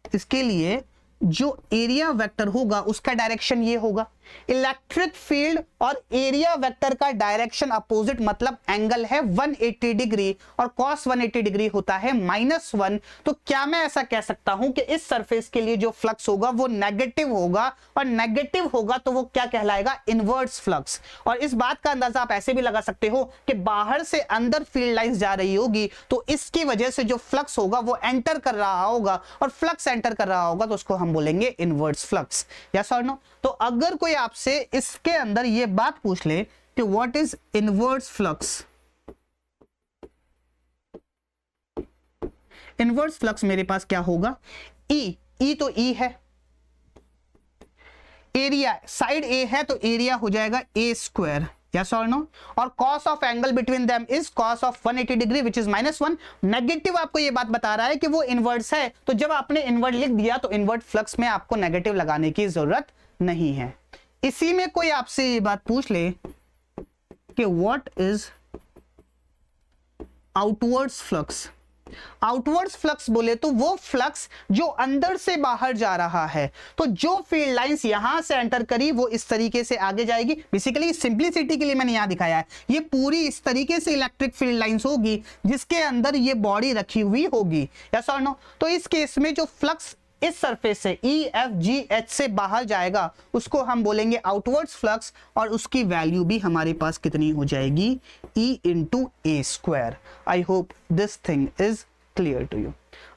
इसके लिए जो एरिया वेक्टर होगा उसका डायरेक्शन ये होगा। इलेक्ट्रिक फील्ड और एरिया वेक्टर का डायरेक्शन अपोजिट, मतलब एंगल है 180 डिग्री और कॉस 180 डिग्री होता है -1। तो क्या मैं ऐसा कह सकता हूं कि इस सरफेस के लिए जो फ्लक्स होगा वो नेगेटिव होगा, और नेगेटिव होगा तो वो क्या कहलाएगा, इनवर्स फ्लक्स। और इस बात का अंदाजा आप ऐसे भी लगा सकते हो कि बाहर से अंदर फील्ड लाइंस जा रही होगी तो इसकी वजह से जो फ्लक्स होगा वो एंटर कर रहा होगा, और फ्लक्स एंटर कर रहा होगा तो उसको हम बोलेंगे इनवर्स फ्लक्स। यस और नो? तो अगर कोई आपसे इसके अंदर ये बात पूछ ले कि what is inverse flux, inverse flux मेरे पास क्या होगा, ई, ई तो ई है, एरिया साइड ए है तो एरिया हो जाएगा ए स्क्वायर। यस और नो? और cos of angle between them is cos of 180 degree which is -1। Negative आपको ये बात बता रहा है कि वो इनवर्स है, तो जब आपने इनवर्ट लिख दिया तो इनवर्ट फ्लक्स में आपको नेगेटिव लगाने की जरूरत नहीं है। इसी में कोई आपसे ये बात पूछ ले कि what is outwards flux, outwards flux बोले तो वो फ्लक्स जो अंदर से बाहर जा रहा है। तो जो फील्ड लाइंस यहां से एंटर करी वो इस तरीके से आगे जाएगी। बेसिकली सिंपलिसिटी के लिए मैंने यहां दिखाया है, ये पूरी इस तरीके से इलेक्ट्रिक फील्ड लाइंस होगी जिसके अंदर ये बॉडी रखी हुई होगी। यस और नो? तो इस केस में जो फ्लक्स इस सरफेस से ई एफ जी एच से बाहर जाएगा उसको हम बोलेंगे आउटवर्ड्स फ्लक्स, और उसकी वैल्यू भी हमारे पास कितनी हो जाएगी, E into A square. I hope this thing is clear to you.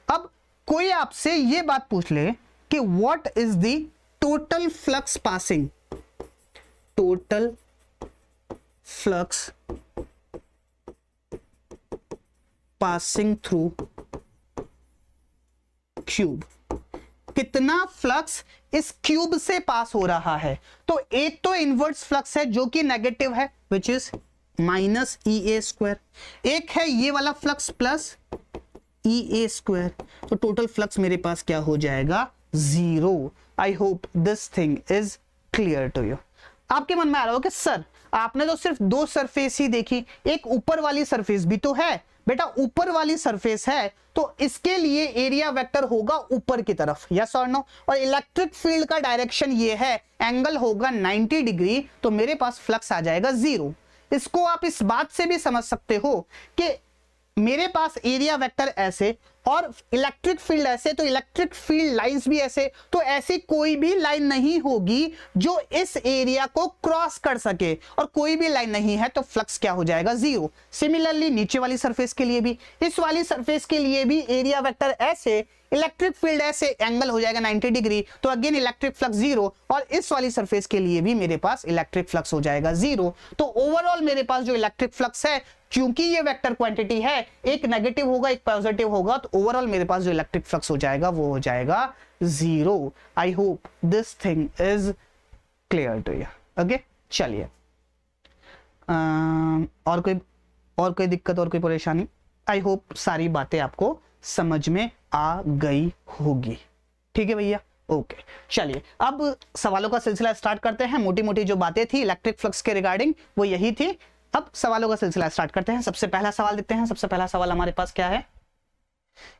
अब कोई आपसे ये बात पूछ ले कि what is the total flux passing, total flux passing through cube, कितना फ्लक्स इस क्यूब से पास हो रहा है। तो एक तो इनवर्स फ्लक्स है जो कि नेगेटिव है which is minus E A square, एक है ये वाला flux plus E A square. तो टोटल फ्लक्स मेरे पास क्या हो जाएगा, 0। I hope this thing is clear to you. आपके मन में आ रहा हो कि सर आपने तो सिर्फ दो सरफेस ही देखी, एक ऊपर वाली सरफेस भी तो है। बेटा ऊपर वाली सरफेस है तो इसके लिए एरिया वेक्टर होगा ऊपर की तरफ। यस और नो? और इलेक्ट्रिक फील्ड का डायरेक्शन ये है, एंगल होगा 90 डिग्री, तो मेरे पास फ्लक्स आ जाएगा 0। इसको आप इस बात से भी समझ सकते हो कि मेरे पास एरिया वेक्टर ऐसे और इलेक्ट्रिक फील्ड ऐसे, तो इलेक्ट्रिक फील्ड लाइंस भी ऐसे, तो ऐसी कोई भी लाइन नहीं होगी जो इस एरिया को क्रॉस कर सके, और कोई भी लाइन नहीं है तो फ्लक्स क्या हो जाएगा, 0। सिमिलरली नीचे वाली सरफेस के लिए भी, इस वाली सरफेस के लिए भी एरिया वेक्टर ऐसे, इलेक्ट्रिक फील्ड ऐसे, एंगल हो जाएगा 90 डिग्री, तो अगेन इलेक्ट्रिक फ्लक्स 0, और इस वाली सरफेस के लिए भी मेरे पास इलेक्ट्रिक फ्लक्स हो जाएगा 0। तो ओवरऑल मेरे पास जो इलेक्ट्रिक फ्लक्स है, क्योंकि ये वेक्टर क्वांटिटी है, एक नेगेटिव होगा एक पॉजिटिव होगा, तो ओवरऑल मेरे पास जो इलेक्ट्रिक फ्लक्स हो जाएगा वो हो जाएगा 0। I hope this thing is clear to you? Okay, चलिए और कोई दिक्कत और कोई परेशानी? आई होप सारी बातें आपको समझ में आ गई होगी। ठीक है भैया, ओके चलिए अब सवालों का सिलसिला स्टार्ट करते हैं। मोटी मोटी जो बातें थी इलेक्ट्रिक फ्लक्स के रिगार्डिंग वो यही थी। अब सवालों का सिलसिला स्टार्ट करते हैं। सबसे पहला सवाल देखते हैं। सबसे पहला सवाल हमारे पास क्या है?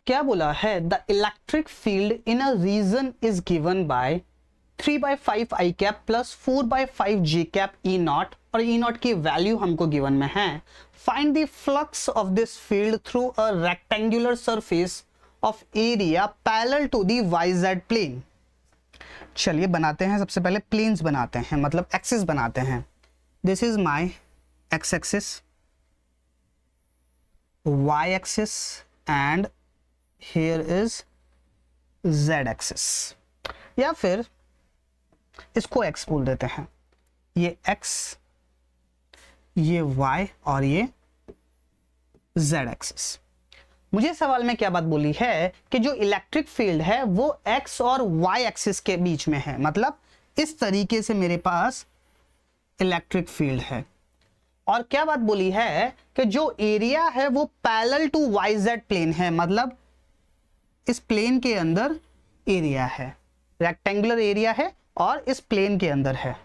क्या बोला है? The electric field in a region is given by 3/5 I cap plus 4/5 J cap E not, और E नॉट की वैल्यू हमको गिवन में है। Find the flux of this field through a rectangular surface of area parallel to the YZ plane. चलिए बनाते हैं, सबसे पहले प्लेन्स बनाते हैं, मतलब एक्सिस बनाते हैं। This is my X axis, Y axis and here is Z axis, या फिर इसको X बोल देते हैं। ये X, ये Y और ये Z एक्सिस। मुझे सवाल में क्या बात बोली है कि जो इलेक्ट्रिक फील्ड है वो X और Y एक्सिस के बीच में है, मतलब इस तरीके से मेरे पास इलेक्ट्रिक फील्ड है। और क्या बात बोली है कि जो एरिया है वो पैरेलल टू YZ प्लेन है, मतलब इस प्लेन के अंदर एरिया है, रेक्टेंगुलर एरिया है और इस प्लेन के अंदर है।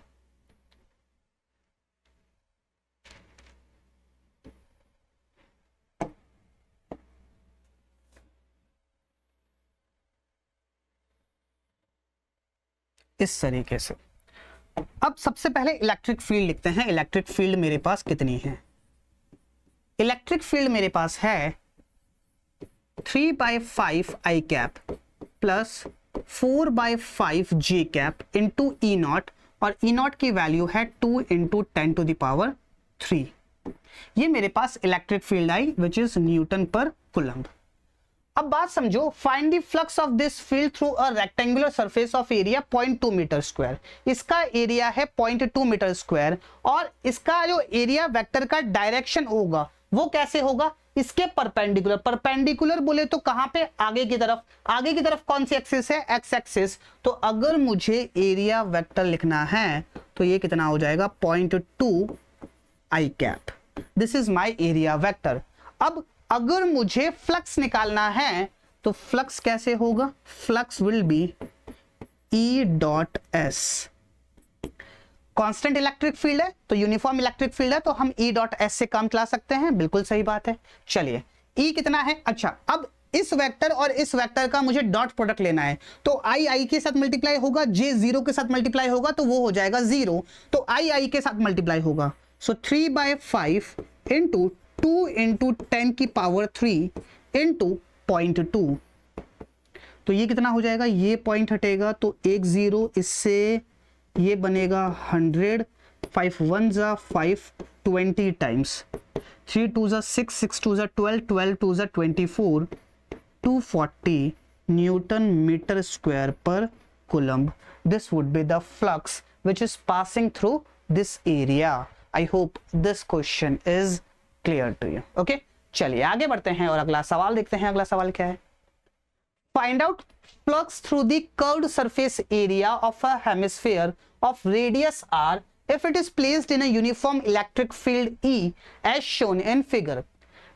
इस तरीके से। अब सबसे पहले इलेक्ट्रिक फील्ड लिखते हैं। इलेक्ट्रिक फील्ड मेरे पास कितनी है? इलेक्ट्रिक फील्ड मेरे पास है 3/5 I cap plus 4/5 J cap into E not, और E नॉट की वैल्यू है 2 × 10⁻3। ये मेरे पास electric field I which is newton per coulomb. अब बात समझो, find the flux of this field through a rectangular surface of area 0.2 metre square. इसका एरिया है 0.2 मीटर स्क्वायर, और इसका जो एरिया वेक्टर का डायरेक्शन होगा वो कैसे होगा? इसके परपेंडिकुलर। परपेंडिकुलर बोले तो कहां पे? आगे की तरफ। आगे की तरफ कौन सी एक्सिस है? X axis. तो अगर मुझे एरिया वेक्टर लिखना है तो ये कितना हो जाएगा? 0.2 I cap. This is my area vector. अब अगर मुझे फ्लक्स निकालना है तो फ्लक्स कैसे होगा? Flux will B E dot S. Constant electric field है तो यूनिफॉर्म इलेक्ट्रिक फील्ड है तो हम E डॉट एस से काम चला सकते हैं। बिल्कुल सही बात है। चलिए E कितना है? अच्छा, अब इस वेक्टर और इस वेक्टर का मुझे डॉट प्रोडक्ट लेना है तो I के साथ मल्टीप्लाई होगा, J 0 के साथ मल्टीप्लाई होगा तो वो हो जाएगा 0, तो I के साथ मल्टीप्लाई होगा। सो 3/5 इंटू 2 × 10⁻³ इंटू 0.2, तो ये कितना हो जाएगा? ये पॉइंट हटेगा तो 1 0, इससे ये बनेगा 100, 5 1 = 5, 20 times, 3 2 = 6, 6 2 = 12, 12 2 = 24, 240 Newton metre square per coulomb. This would be the flux which is passing through this area. I hope this question is clear to you. Okay? चलिए आगे बढ़ते हैं और अगला सवाल देखते हैं। अगला सवाल क्या है? Find out flux through the curved surface area of a hemisphere of radius r if it is placed in a uniform electric field E as shown in figure.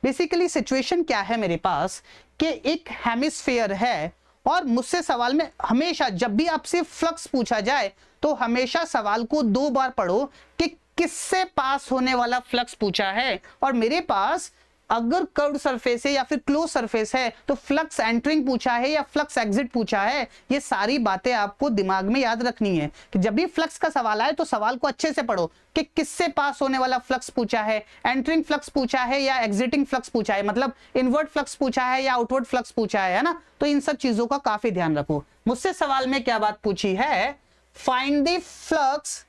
Basically situation क्या है मेरे पास कि एक हेमिस्फीयर है और मुझसे सवाल में हमेशा जब भी आपसे फ्लक्स पूछा जाए तो हमेशा सवाल को 2 बार पढ़ो कि किससे पास होने वाला फ्लक्स पूछा है। और मेरे पास अगर कर्व्ड सरफेस है या फिर क्लोज सरफेस है तो फ्लक्स एंटरिंग पूछा है या फ्लक्स एग्जिट पूछा है। ये सारी बातें आपको दिमाग में याद रखनी है कि जब भी फ्लक्स का सवाल आए तो सवाल को अच्छे से पढ़ो कि किससे पास होने वाला फ्लक्स पूछा है, एंटरिंग फ्लक्स पूछा है या एग्जिटिंग फ्लक्स पूछा है, मतलब इनवर्ट फ्लक्स पूछा है या आउटवर्ड फ्लक्स पूछा है ना। तो इन सब चीजों का काफी ध्यान रखो। मुझसे सवाल में क्या बात पूछी है? Find the flux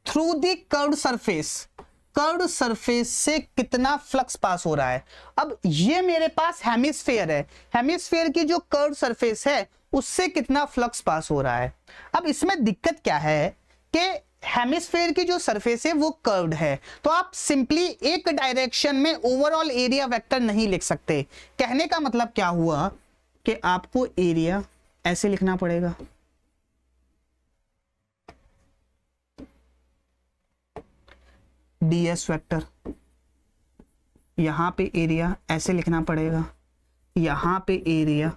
through the curved surface. Curved surface से कितना फ्लक्स पास हो रहा है। अब ये मेरे पास हेमिस्फीयर है, हेमिस्फीयर की जो कर्व्ड सरफेस है उससे कितना फ्लक्स पास हो रहा है। अब इसमें दिक्कत क्या है कि हेमिस्फीयर की जो सरफेस है वो कर्व्ड है तो आप सिंपली एक डायरेक्शन में ओवरऑल एरिया वेक्टर नहीं लिख सकते। कहने का मतलब क्या हुआ कि आपको एरिया ऐसे लिखना पड़ेगा, ds वेक्टर, यहां पे एरिया ऐसे लिखना पड़ेगा, यहां पे एरिया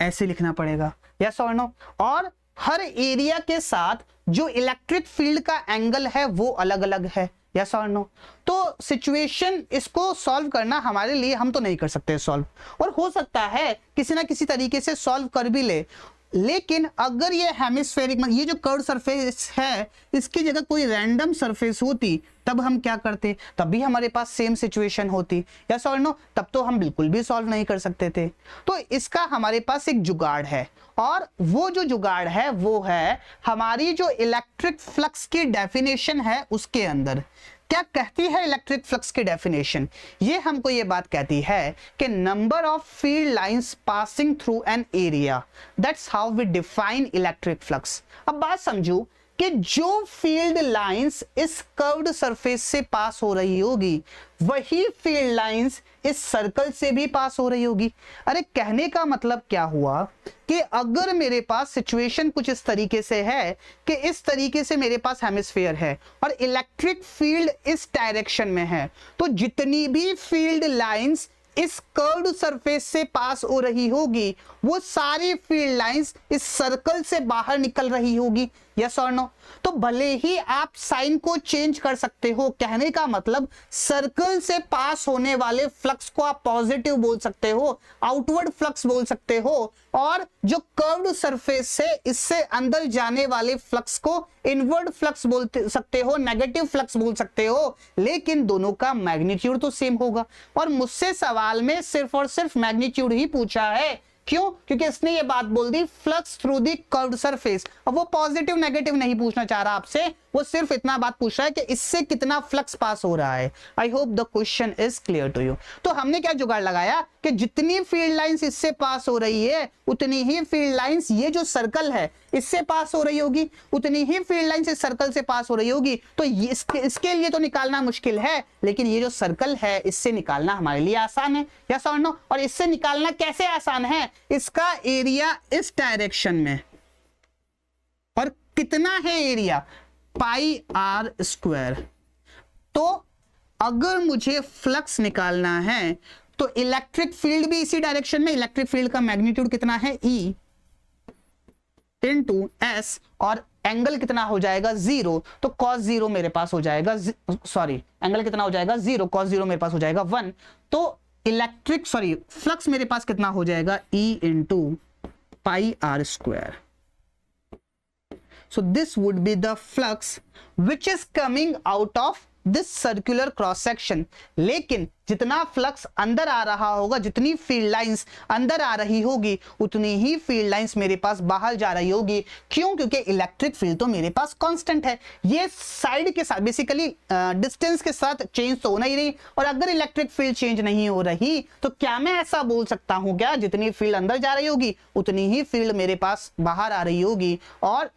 ऐसे लिखना पड़ेगा, यस और नो। और हर एरिया के साथ जो इलेक्ट्रिक फील्ड का एंगल है वो अलग अलग है, यस और नो। तो सिचुएशन इसको सॉल्व करना हमारे लिए, हम तो नहीं कर सकते सॉल्व, और हो सकता है किसी ना किसी तरीके से सॉल्व कर भी ले, लेकिन अगर ये हेमिस्फेरिक, ये जो कर्व सरफेस है इसकी जगह कोई रैंडम सरफेस होती तब हम क्या करते, तब भी हमारे पास सेम सिचुएशन होती, यस और नो, तब तो हम बिल्कुल भी सॉल्व नहीं कर सकते थे। तो इसका हमारे पास एक जुगाड़ है, और वो जो जुगाड़ है वो है हमारी जो इलेक्ट्रिक फ्लक्स की डेफिनेशन है उसके अंदर। क्या कहती है इलेक्ट्रिक फ्लक्स की डेफिनेशन? ये हमको ये बात कहती है कि number of field lines passing through an area, that's how we define electric flux. अब बात समझो कि जो फील्ड लाइंस इस कर्व्ड सरफेस से पास हो रही होगी वही फील्ड लाइंस इस सर्कल से भी पास हो रही होगी। अरे कहने का मतलब क्या हुआ कि अगर मेरे पास सिचुएशन कुछ इस तरीके से है कि इस तरीके से मेरे पास हेमिस्फीयर है और इलेक्ट्रिक फील्ड इस डायरेक्शन में है, तो जितनी भी फील्ड लाइंस इस कर्व्ड सरफेस से पास हो रही होगी वो सारी फील्ड लाइंस इस सर्कल से बाहर निकल रही होगी, यस और नो। तो भले ही आप साइन को चेंज कर सकते हो, कहने का मतलब सर्कल से पास होने वाले फ्लक्स को आप पॉजिटिव बोल सकते हो, आउटवर्ड फ्लक्स बोल सकते हो, और जो कर्व्ड सरफेस से इससे अंदर जाने वाले फ्लक्स को इनवर्ड फ्लक्स बोल सकते हो, नेगेटिव फ्लक्स बोल सकते हो, लेकिन दोनों का मैग्नीट्यूड तो सेम होगा। और मुझसे सवाल में सिर्फ और सिर्फ मैग्नीट्यूड ही पूछा है, क्यों? क्योंकि इसने ये बात बोल दी flux through the curved surface. अब वो पॉजिटिव नेगेटिव नहीं पूछना चाह रहा आपसे, वो सिर्फ इतना बात पूछ रहा है कि इससे कितना फ्लक्स पास हो रहा है। I hope the question is clear to you. तो हमने क्या जुगाड़ लगाया कि जितनी फील्ड लाइंस इससे पास हो रही है उतनी ही फील्ड लाइंस ये जो सर्कल है इससे पास हो रही होगी, उतनी ही फील्ड लाइंस इस सर्कल से पास हो रही होगी। तो इसके लिए तो निकालना मुश्किल है, लेकिन ये जो सर्कल है इससे निकालना हमारे लिए आसान है, यस और नो। और इससे निकालना कैसे आसान है? इसका एरिया इस डायरेक्शन में, और कितना है एरिया? Pi are square. तो अगर मुझे फ्लक्स निकालना है तो इलेक्ट्रिक फील्ड भी इसी डायरेक्शन में, इलेक्ट्रिक फील्ड का मैग्नीट्यूड कितना है? E इंटू एस, और एंगल कितना हो जाएगा? 0। तो cos 0 मेरे पास हो जाएगा, सॉरी एंगल कितना हो जाएगा? 0, cos 0 मेरे पास हो जाएगा 1। तो इलेक्ट्रिक फ्लक्स मेरे पास कितना हो जाएगा? E into pi are square. So this would be the flux which is coming out of this circular cross section। लेकिन जितना फ्लक्स अंदर आ रहा होगा, जितनी फील्ड लाइंस अंदर आ रही होगी उतनी ही फील्ड लाइंस मेरे पास बाहर जा रही होगी। क्यों? क्योंकि इलेक्ट्रिक फील्ड तो मेरे पास कांस्टेंट है, ये साइड के साथ बेसिकली डिस्टेंस के साथ चेंज तो हो नहीं रही, और अगर इलेक्ट्रिक फील्ड चेंज नहीं हो रही तो क्या मैं ऐसा बोल सकता हूं क्या जितनी फील्ड अंदर जा रही होगी उतनी ही फील्ड मेरे पास बाहर आ रही होगी? और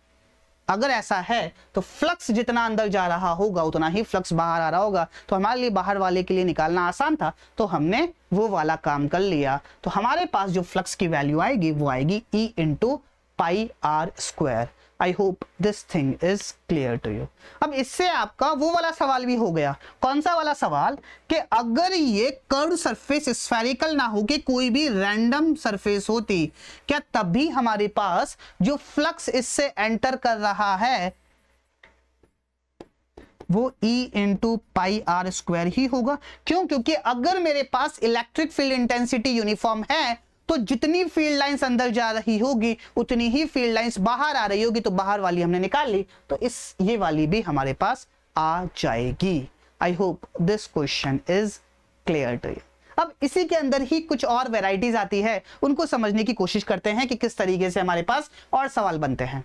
अगर ऐसा है तो फ्लक्स जितना अंदर जा रहा होगा उतना ही फ्लक्स बाहर आ रहा होगा। तो हमारे लिए बाहर वाले के लिए निकालना आसान था, तो हमने वो वाला काम कर लिया। तो हमारे पास जो फ्लक्स की वैल्यू आएगी वो आएगी E into pi are square. I hope this thing is clear to you. अब इससे आपका वो वाला सवाल भी हो गया। कौन सा वाला सवाल? कि अगर ये कर्व सरफेस स्फेरिकल ना हो, कि कोई भी रैंडम सरफेस होती, क्या तब भी हमारे पास जो फ्लक्स इससे एंटर कर रहा है वो E into pi are square ही होगा? क्यों? क्योंकि अगर मेरे पास इलेक्ट्रिक फील्ड इंटेंसिटी यूनिफॉर्म है तो जितनी फील्ड लाइंस अंदर जा रही होगी उतनी ही फील्ड लाइंस बाहर आ रही होगी। तो बाहर वाली हमने निकाल ली, तो ये वाली भी हमारे पास आ जाएगी। I hope this question is clear to you. अब इसी के अंदर ही कुछ और वैरायटीज आती है, उनको समझने की कोशिश करते हैं कि किस तरीके से हमारे पास और सवाल बनते हैं।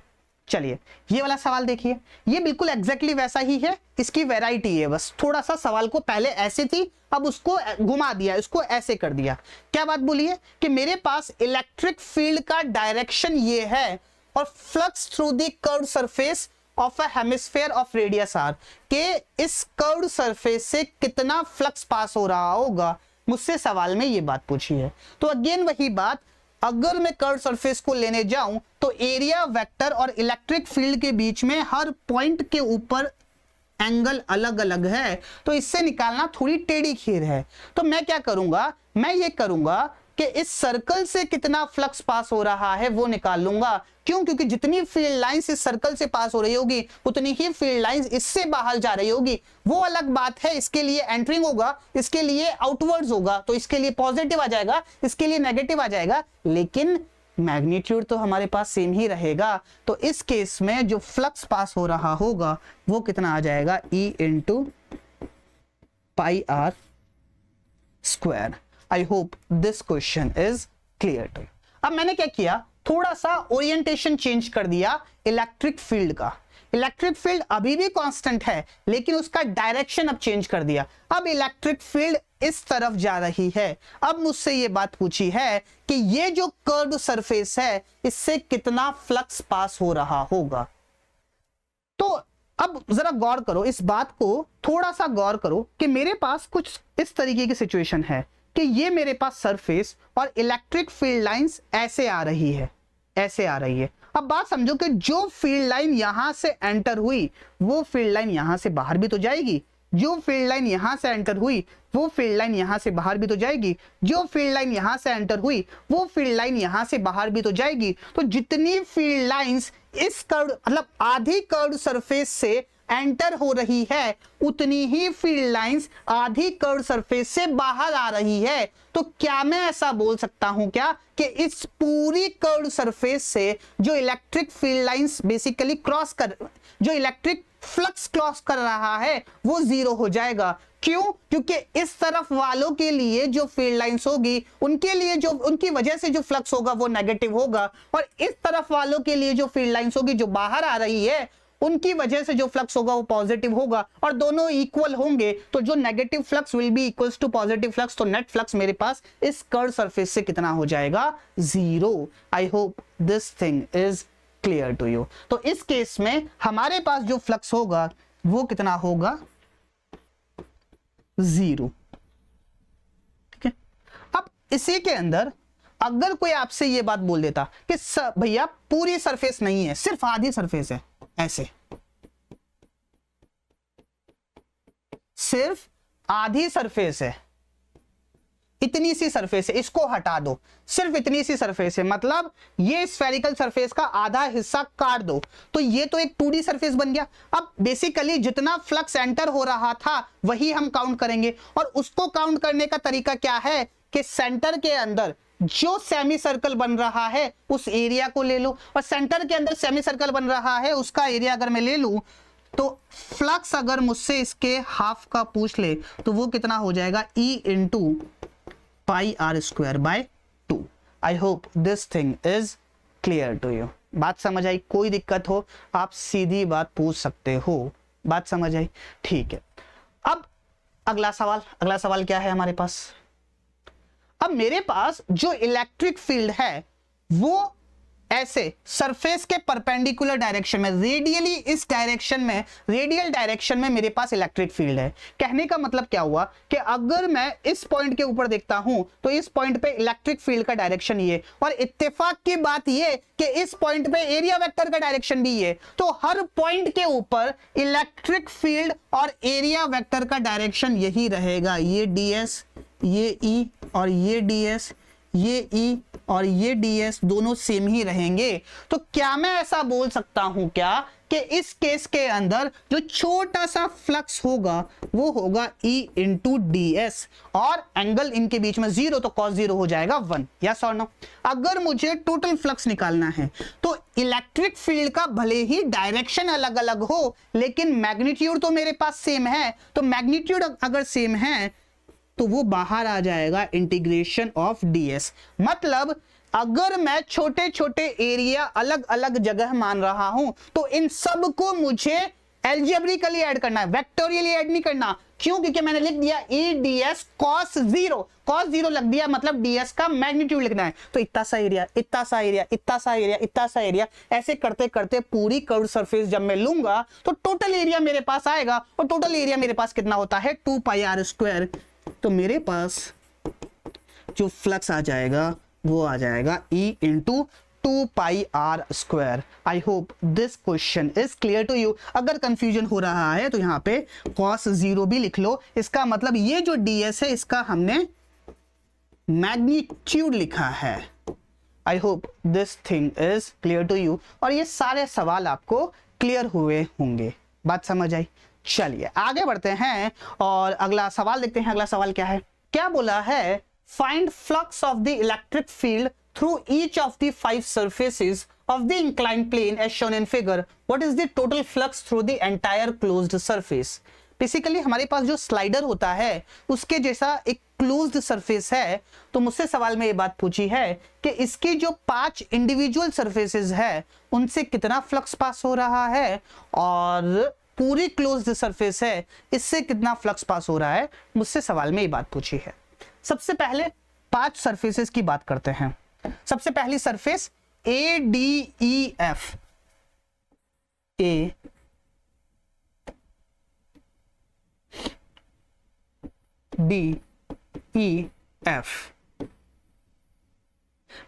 चलिए ये वाला सवाल देखिए, ये बिल्कुल एग्जैक्टली वैसा ही है, इसकी वैरायटी है, बस थोड़ा सा सवाल को पहले ऐसे थी अब उसको घुमा दिया, इसको ऐसे कर दिया। क्या बात बोली है? कि मेरे पास इलेक्ट्रिक फील्ड का डायरेक्शन ये है और flux through the curved surface of a hemisphere of radius R, के इस कर्व्ड सरफेस से कितना फ्लक्स पास हो रहा होगा, मुझसे सवाल में ये बात पूछी है। तो अगेन वही बात, अगर मैं कर्व सरफेस को लेने जाऊं तो एरिया वेक्टर और इलेक्ट्रिक फील्ड के बीच में हर पॉइंट के ऊपर एंगल अलग अलग है, तो इससे निकालना थोड़ी टेढ़ी खीर है। तो मैं क्या करूंगा, मैं ये करूंगा कि इस सर्कल से कितना फ्लक्स पास हो रहा है वो निकाल लूंगा। क्यों? क्योंकि जितनी फील्ड लाइंस इस सर्कल से पास हो रही होगी उतनी ही फील्ड लाइंस इससे बाहर जा रही होगी। वो अलग बात है, इसके लिए एंटरिंग होगा, इसके लिए आउटवर्ड्स होगा, तो इसके लिए पॉजिटिव आ जाएगा, इसके लिए नेगेटिव आ जाएगा, लेकिन मैग्नीट्यूड तो हमारे पास सेम ही रहेगा। तो इस केस में जो फ्लक्स पास हो रहा होगा वो कितना आ जाएगा, E into pi are square. I hope this question is clear to you. अब मैंने क्या किया, थोड़ा सा ओरिएंटेशन चेंज कर दिया इलेक्ट्रिक फील्ड का। इलेक्ट्रिक फील्ड अभी भी कांस्टेंट है लेकिन उसका डायरेक्शन अब चेंज कर दिया। अब इलेक्ट्रिक फील्ड इस तरफ जा रही है। अब मुझसे ये बात पूछी है कि ये जो कर्व्ड सरफेस है इससे कितना फ्लक्स पास हो रहा होगा। तो अब जरा गौर करो, इस बात को थोड़ा सा गौर करो कि मेरे पास कुछ इस तरीके की सिचुएशन है कि ये मेरे पास सरफेस और इलेक्ट्रिक फील्ड लाइंस ऐसे आ रही है, ऐसे आ रही है। अब बात समझो कि जो फील्ड लाइन यहां से एंटर हुई वो फील्ड लाइन यहां से बाहर भी तो जाएगी, जो फील्ड लाइन यहां से एंटर हुई वो फील्ड लाइन यहां से बाहर भी तो जाएगी, जो फील्ड लाइन यहां से एंटर हुई वो फील्ड लाइन यहां से बाहर भी तो जाएगी। तो जितनी फील्ड लाइंस इस कर्व मतलब आधी कर्व सरफेस से एंटर हो रही है उतनी ही फील्ड लाइंस आधी कर्व सरफेस से बाहर आ रही है। तो क्या मैं ऐसा बोल सकता हूं क्या कि इस पूरी कर्व सरफेस से जो electric field lines basically cross कर, जो इलेक्ट्रिक फ्लक्स क्रॉस कर रहा है वो जीरो हो जाएगा। क्यों? क्योंकि इस तरफ वालों के लिए जो फील्ड लाइंस होगी उनके लिए जो उनकी वजह से जो फ्लक्स होगा वो नेगेटिव होगा, और इस तरफ वालों के लिए जो फील्ड लाइंस होगी जो बाहर आ रही है उनकी वजह से जो फ्लक्स होगा वो पॉजिटिव होगा, और दोनों इक्वल होंगे तो जो negative flux will be equals to positive flux. तो नेट फ्लक्स मेरे पास इस कर्व सरफेस से कितना हो जाएगा, zero. I hope this thing is clear to you. तो इस केस में हमारे पास जो फ्लक्स होगा वो कितना होगा, जीरो। ठीक है। अब इसी के अंदर अगर कोई आपसे ये बात बोल देता कि भैया पूरी सरफेस नहीं है, सिर्फ आधी सरफेस है, ऐसे सिर्फ आधी सरफेस है, इतनी सी सरफेस है, इसको हटा दो, सिर्फ इतनी सी सरफेस है, मतलब ये स्फेरिकल सरफेस का आधा हिस्सा काट दो, तो ये तो एक 2D सरफेस बन गया। अब बेसिकली जितना फ्लक्स एंटर हो रहा था वही हम काउंट करेंगे, और उसको काउंट करने का तरीका क्या है कि सेंटर के अंदर जो सेमी सर्कल बन रहा है उस एरिया को ले लो, और सेंटर के अंदर सेमी सर्कल बन रहा है उसका एरिया अगर मैं ले लूं तो फ्लक्स अगर मुझसे इसके हाफ का पूछ ले तो वो कितना हो जाएगा, E into pi are square by 2। I hope this thing is clear to you. बात समझ आई? कोई दिक्कत हो आप सीधी बात पूछ सकते हो। बात समझ आई? ठीक है। अब अगला सवाल क्या है हमारे पास? अब मेरे पास जो इलेक्ट्रिक फील्ड है वो ऐसे सरफेस के परपेंडिकुलर डायरेक्शन में, रेडियली इस डायरेक्शन में, रेडियल डायरेक्शन में मेरे पास इलेक्ट्रिक फील्ड है। कहने का मतलब क्या हुआ कि अगर मैं इस पॉइंट के ऊपर देखता हूं तो इस पॉइंट पे इलेक्ट्रिक फील्ड का डायरेक्शन ये, और इत्तेफाक की बात ये कि इस पॉइंट पे एरिया वेक्टर का डायरेक्शन भी ये, तो हर पॉइंट के ऊपर इलेक्ट्रिक फील्ड और एरिया वेक्टर का डायरेक्शन यही रहेगा। ये ds, ये E और ये ds, ये E और ये ds दोनों सेम ही रहेंगे। तो क्या मैं ऐसा बोल सकता हूं क्या कि इस केस के अंदर जो छोटा सा फ्लक्स होगा वो होगा E इंटू ds, और एंगल इनके बीच में जीरो, तो cos जीरो हो जाएगा 1। यस और नो? अगर मुझे टोटल फ्लक्स निकालना है तो इलेक्ट्रिक फील्ड का भले ही डायरेक्शन अलग अलग हो लेकिन मैग्नीट्यूड तो मेरे पास सेम है, तो मैग्नीट्यूड अगर सेम है तो वो बाहर आ जाएगा इंटीग्रेशन ऑफ ds। मतलब अगर मैं छोटे छोटे एरिया अलग अलग जगह मान रहा हूं तो इन सब को मुझे एल्जेब्रिकली ऐड करना है, वेक्टोरियली ऐड नहीं करना। क्यों? क्योंकि मैंने लिख दिया E ds cos जीरो लग दिया, मतलब ds का मैग्नीट्यूड लिखना है। तो इतना सा एरिया, इतना सा एरिया, इतना सा एरिया, इतना सा एरिया, ऐसे करते करते पूरी कर्व सरफेस जब मैं लूंगा तो टोटल एरिया मेरे पास आएगा, और टोटल एरिया मेरे पास कितना होता है, 2 पाई आर स्क्वायर। तो मेरे पास जो फ्लक्स आ जाएगा वो आ जाएगा E into 2 pi are square. I hope this question is clear to you. अगर कंफ्यूजन हो रहा है तो यहाँ पे cos 0 भी लिख लो। इसका मतलब ये जो ds है इसका हमने मैग्नीट्यूड लिखा है। I hope this thing is clear to you. और ये सारे सवाल आपको क्लियर हुए होंगे, बात समझ आई। चलिए आगे बढ़ते हैं और अगला सवाल देखते हैं। अगला सवाल क्या है, क्या बोला है, find flux of the electric field through each of the 5 surfaces of the inclined plane as shown in figure. What is the total flux through the entire closed surface? Basically हमारे पास जो स्लाइडर होता है उसके जैसा एक closed surface है। तो मुझसे सवाल में ये बात पूछी है कि इसकी जो 5 इंडिविजुअल सरफेसेस है उनसे कितना फ्लक्स पास हो रहा है और पूरी क्लोज्ड सरफेस है इससे कितना फ्लक्स पास हो रहा है। मुझसे सवाल में ये बात पूछी है। सबसे पहले 5 सरफेसेस की बात करते हैं। सबसे पहली surface ADEF, ADEF।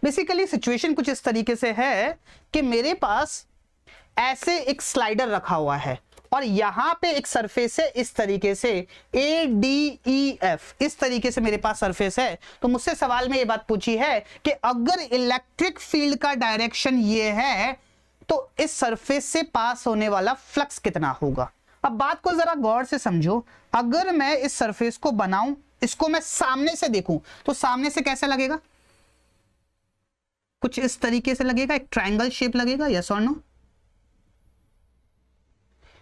Basically situation कुछ इस तरीके से है कि मेरे पास ऐसे एक स्लाइडर रखा हुआ है और यहां पे एक सरफेस है इस तरीके से ADEF, इस तरीके से मेरे पास सरफेस है। तो मुझसे सवाल में ये बात पूछी है कि अगर इलेक्ट्रिक फील्ड का डायरेक्शन ये है तो इस सरफेस से पास होने वाला फ्लक्स कितना होगा। अब बात को जरा गौर से समझो। अगर मैं इस सरफेस को बनाऊं, इसको मैं सामने से देखूं तो सामने से कैसा लगेगा, कुछ इस तरीके से लगेगा, एक ट्रायंगल शेप लगेगा, यस और नो।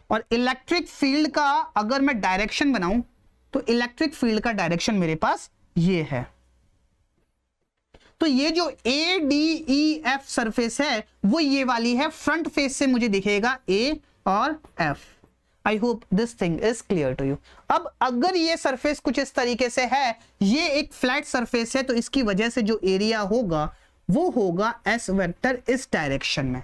और इलेक्ट्रिक फील्ड का अगर मैं डायरेक्शन बनाऊं तो इलेक्ट्रिक फील्ड का डायरेक्शन मेरे पास ये है। तो ये जो ADEF सरफेस है वो ये वाली है, फ्रंट फेस से मुझे दिखेगा A और F। I hope this thing is clear to you. अब अगर ये सरफेस कुछ इस तरीके से है, ये एक फ्लैट सरफेस है, तो इसकी वजह से जो एरिया होगा वो होगा S वेक्टर इस डायरेक्शन में।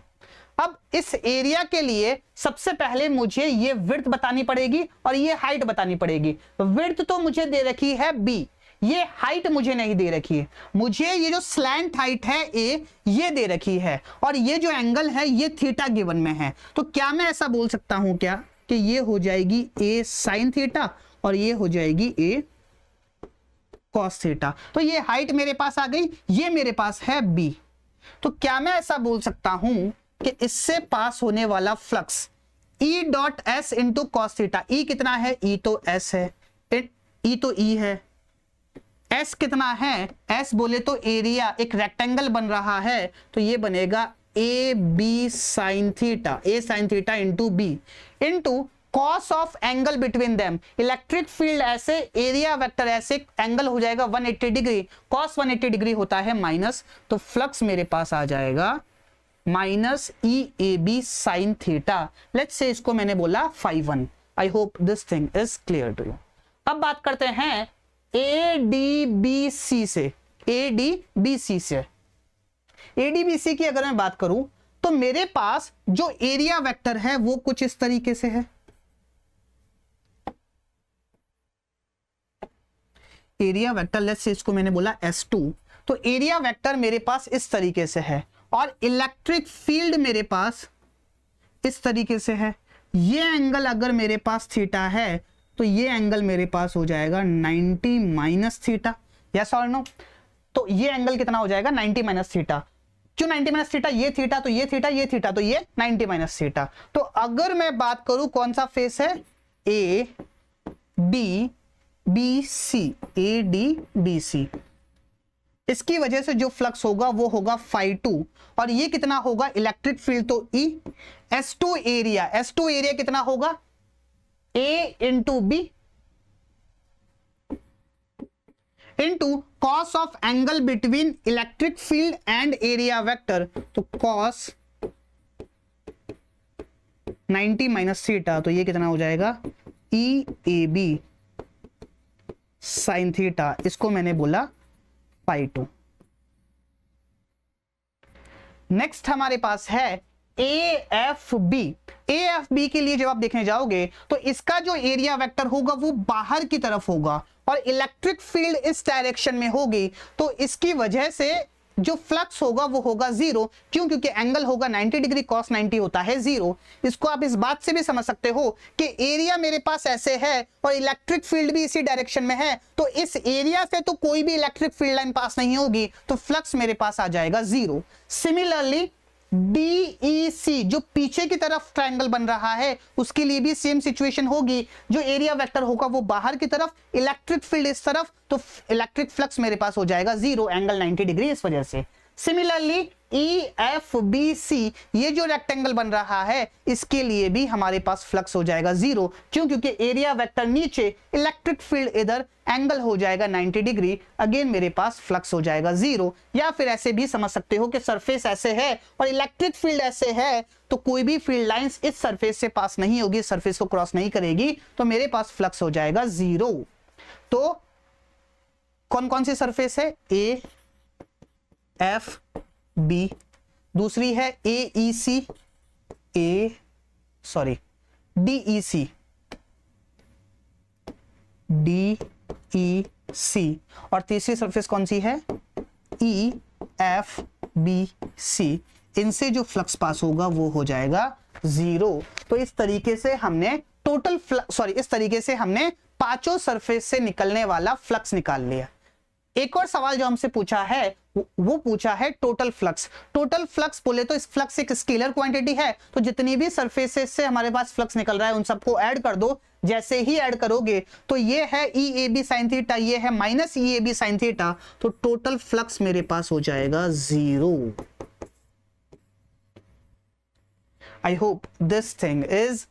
अब इस एरिया के लिए सबसे पहले मुझे ये विड्थ बतानी पड़ेगी और ये हाइट बतानी पड़ेगी। विड्थ तो मुझे दे रखी है B, ये हाइट मुझे नहीं दे रखी है। मुझे ये जो स्लैंट हाइट है A ये दे रखी है और ये जो एंगल है ये थीटा गिवन में है। तो क्या मैं ऐसा बोल सकता हूं क्या कि ये हो जाएगी A साइन थीटा और ये हो जाएगी A कॉस थीटा। तो ये हाइट मेरे पास आ गई, ये मेरे पास है B। तो क्या मैं ऐसा बोल सकता हूं कि इससे पास होने वाला flux E dot S into cos theta. E कितना है, E तो S है, E तो E है, S कितना है, S बोले तो एरिया, एक रेक्टेंगल बन रहा है तो ये बनेगा AB sine theta, A sine theta into B into cos of angle between them. Electric field ऐसे, एरिया वेक्टर ऐसे, एंगल हो जाएगा 180 डिग्री, कॉस 180 डिग्री होता है माइनस, तो फ्लक्स मेरे पास आ जाएगा minus EAB sine theta. Let's say इसको मैंने बोला φ1। I hope this thing is clear to you. अब बात करते हैं ADBC से। ADBC की अगर मैं बात करूं तो मेरे पास जो एरिया वेक्टर है वो कुछ इस तरीके से है। एरिया वेक्टर, लेट्स से इसको मैंने बोला S2। तो एरिया वेक्टर मेरे पास इस तरीके से है और इलेक्ट्रिक फील्ड मेरे पास इस तरीके से है। ये एंगल अगर मेरे पास थीटा है तो ये एंगल मेरे पास हो जाएगा 90 माइनस थीटा, यस और नो। तो ये एंगल कितना हो जाएगा, 90 माइनस थीटा। क्यों 90 माइनस थीटा, ये थीटा तो ये थीटा, ये थीटा तो ये 90 माइनस थीटा। तो अगर मैं बात करूं कौन सा फेस है, ADBC, इसकी वजह से जो फ्लक्स होगा वो होगा φ2 और ये कितना होगा, इलेक्ट्रिक फील्ड तो E, S2 एरिया कितना होगा, A into B into cos of angle between electric field and area vector. तो कॉस 90 माइनस थीटा, तो ये कितना हो जाएगा EAB साइन थीटा, इसको मैंने बोला φ2। नेक्स्ट हमारे पास है AFB के लिए जब आप देखने जाओगे तो इसका जो एरिया वेक्टर होगा वो बाहर की तरफ होगा और इलेक्ट्रिक फील्ड इस डायरेक्शन में होगी। तो इसकी वजह से जो फ्लक्स होगा वो होगा जीरो। क्यों? क्योंकि एंगल होगा 90 डिग्री, cos 90 होता है जीरो। इसको आप इस बात से भी समझ सकते हो कि एरिया मेरे पास ऐसे है और इलेक्ट्रिक फील्ड भी इसी डायरेक्शन में है, तो इस एरिया से तो कोई भी इलेक्ट्रिक फील्ड लाइन पास नहीं होगी, तो फ्लक्स मेरे पास आ जाएगा जीरो। सिमिलरली DEC जो पीछे की तरफ ट्रायंगल बन रहा है उसके लिए भी सेम सिचुएशन होगी। जो एरिया वेक्टर होगा वो बाहर की तरफ, इलेक्ट्रिक फील्ड इस तरफ, तो इलेक्ट्रिक फ्लक्स मेरे पास हो जाएगा जीरो, एंगल 90 डिग्री इस वजह से। सिमिलरली EFBC ये जो रेक्टेंगल बन रहा है इसके लिए भी हमारे पास फ्लक्स हो जाएगा जीरो। क्यों? क्योंकि एरिया वेक्टर नीचे, इलेक्ट्रिक फील्ड इधर, एंगल हो जाएगा 90 डिग्री, अगेन मेरे पास फ्लक्स हो जाएगा जीरो। या फिर ऐसे भी समझ सकते हो कि सरफेस ऐसे है और इलेक्ट्रिक फील्ड ऐसे है, तो कोई भी फील्ड लाइंस इस सरफेस से पास नहीं होगी, सरफेस को क्रॉस नहीं करेगी, तो मेरे पास फ्लक्स हो जाएगा जीरो। तो कौन कौन सी सरफेस है? AFB, दूसरी है DEC, और तीसरी सरफेस कौन सी है? EFBC। इनसे जो फ्लक्स पास होगा वो हो जाएगा जीरो। तो इस तरीके से हमने इस तरीके से हमने पांचों सरफेस से निकलने वाला फ्लक्स निकाल लिया। एक और सवाल जो हमसे पूछा है वो पूछा है टोटल फ्लक्स। टोटल फ्लक्स बोले तो इस फ्लक्स एक स्केलर क्वांटिटी है, तो जितनी भी सरफेसेस से हमारे पास फ्लक्स निकल रहा है उन सबको ऐड कर दो। जैसे ही ऐड करोगे तो ये है EAB sin थीटा, ये है माइनस EAB sin थीटा, तो टोटल फ्लक्स मेरे पास हो जाएगा zero. I hope this thing is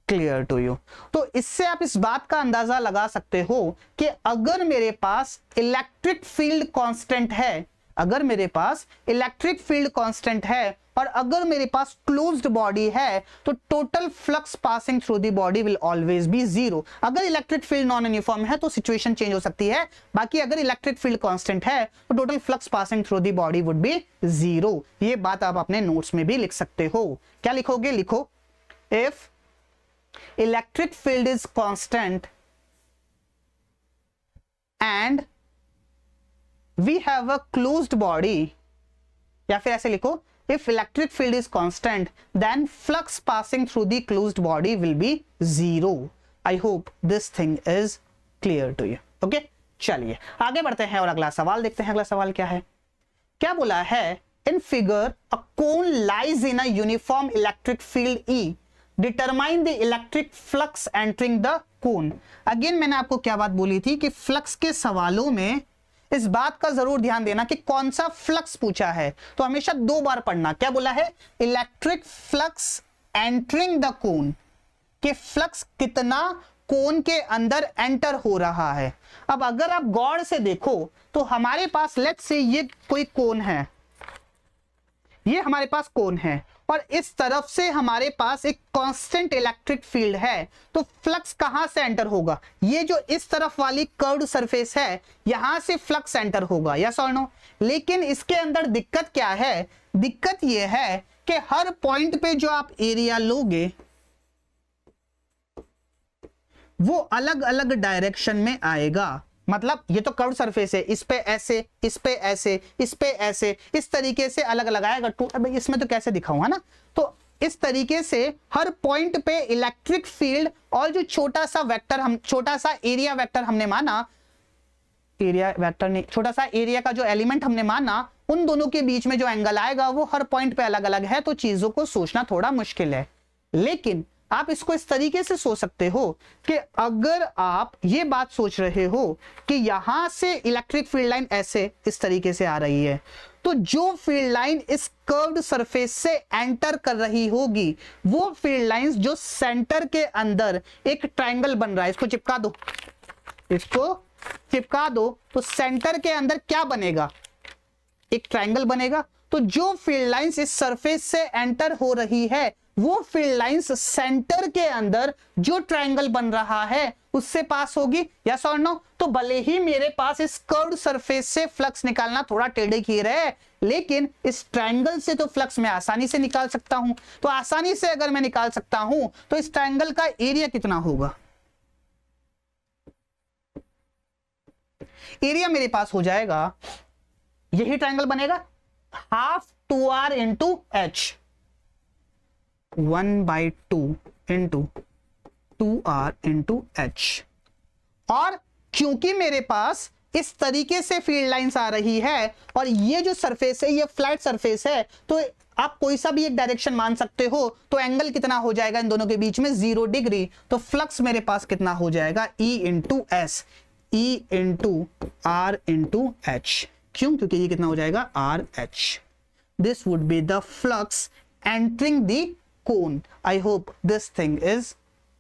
clear to you. तो इससे आप इस बात का अंदाजा लगा सकते हो कि अगर मेरे पास इलेक्ट्रिक फील्ड कांस्टेंट है, अगर मेरे पास इलेक्ट्रिक फील्ड कांस्टेंट है और अगर मेरे पास क्लोज्ड बॉडी है, तो total flux passing through the body will always be zero. अगर इलेक्ट्रिक फील्ड नॉन यूनिफॉर्म है तो सिचुएशन चेंज हो सकती है, बाकी अगर इलेक्ट्रिक फील्ड कांस्टेंट है तो total flux passing through the body would be zero. ये बात आप अपने नोट्स में भी लिख सकते हो। क्या लिखोगे? लिखो, if electric field is constant and we have a closed body, या फिर ऐसे लिखो, if electric field is constant then flux passing through the closed body will be zero. I hope this thing is clear to you. Okay, चलिए आगे बढ़ते हैं और अगला सवाल देखते हैं। अगला सवाल क्या है? क्या बोला है? in figure a cone lies in a uniform electric field E. Determine the electric flux entering the cone. Again मैंने आपको क्या बात बोली थी कि फ्लक्स के सवालों में इस बात का जरूर ध्यान देना कि कौन सा फ्लक्स पूछा है, तो हमेशा दो बार पढ़ना। क्या बोला है? इलेक्ट्रिक फ्लक्स एंटरिंग द कोन, कि फ्लक्स कितना कोन के अंदर एंटर हो रहा है। अब अगर आप गौर से देखो तो हमारे पास लेट्स से ये कोई कोन है, ये हमारे पास कोन है और इस तरफ से हमारे पास एक कांस्टेंट इलेक्ट्रिक फील्ड है, तो फ्लक्स कहां से एंटर होगा? ये जो इस तरफ वाली कर्व्ड सरफेस है यहां से फ्लक्स एंटर होगा, यस और नो? लेकिन इसके अंदर दिक्कत क्या है? दिक्कत ये है कि हर पॉइंट पे जो आप एरिया लोगे वो अलग अलग डायरेक्शन में आएगा। मतलब ये तो कर्व सरफेस है, इस पे ऐसे, इस पे ऐसे, इस पे ऐसे, इस तरीके से अलग अलग आएगा। अबे इसमें तो कैसे दिखाऊं, है ना? तो इस तरीके से हर पॉइंट पे इलेक्ट्रिक फील्ड और जो छोटा सा एरिया वेक्टर हमने माना, एरिया वेक्टर नहीं, छोटा सा एरिया का जो एलिमेंट हमने माना, उन दोनों के बीच में जो एंगल आएगा वो हर पॉइंट पे अलग अलग है, तो चीजों को सोचना थोड़ा मुश्किल है। लेकिन आप इसको इस तरीके से सोच सकते हो कि अगर आप ये बात सोच रहे हो कि यहां से इलेक्ट्रिक फील्ड लाइन ऐसे इस तरीके से आ रही है, तो जो फील्ड लाइन इस कर्व्ड सरफेस से एंटर कर रही होगी वो फील्ड लाइंस जो सेंटर के अंदर एक ट्रायंगल बन रहा है, इसको चिपका दो, इसको चिपका दो, तो सेंटर के अंदर क्या बनेगा? एक ट्रायंगल बनेगा। तो जो फील्ड लाइंस इस सरफेस से एंटर हो रही है वो फील्ड लाइंस सेंटर के अंदर जो ट्रायंगल बन रहा है उससे पास होगी, यस और नो? तो भले ही मेरे पास इस कर्व्ड सरफेस से फ्लक्स निकालना थोड़ा टेढ़े खीर है, लेकिन इस ट्रायंगल से तो फ्लक्स मैं आसानी से निकाल सकता हूं। तो आसानी से अगर मैं निकाल सकता हूं तो इस ट्रायंगल का एरिया कितना होगा? एरिया मेरे पास हो जाएगा, यही ट्रायंगल बनेगा, half 2r into H, 1/2 into 2r into H. और क्योंकि मेरे पास इस तरीके से फील्ड लाइंस आ रही है और ये जो सरफेस है ये फ्लैट सरफेस है, तो आप कोई सा भी एक डायरेक्शन मान सकते हो, तो एंगल कितना हो जाएगा इन दोनों के बीच में, 0 डिग्री। तो फ्लक्स मेरे पास कितना हो जाएगा, E into S, E into R into H. क्यों? क्योंकि ये कितना हो जाएगा, R H. This would be the flux entering the cone. I hope this thing is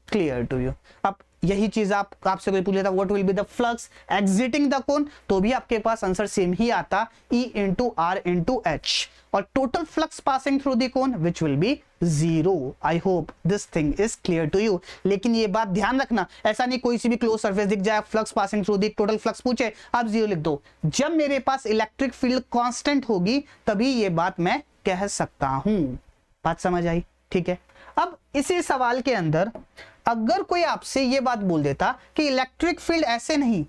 clear to you. अब यही चीज आपसे कोई पूछ लेता what will be the flux exiting the cone, तो भी आपके पास आंसर सेम ही आता, E into R into H. और total flux passing through the cone which will be 0। I hope this thing is clear to you. लेकिन ये बात ध्यान रखना, ऐसा नहीं कोई सी भी क्लोज सरफेस दिख जाए, flux passing through the total flux पूछे आप 0 लिख दो। जब मेरे पास इलेक्ट्रिक फील्ड कांस्टेंट होगी तभी ये बात मैं कह सकता हूं। बात समझ आई? ठीक है। अब इसी सवाल के अंदर अगर कोई आपसे ये बात बोल देता कि इलेक्ट्रिक फील्ड ऐसे नहीं,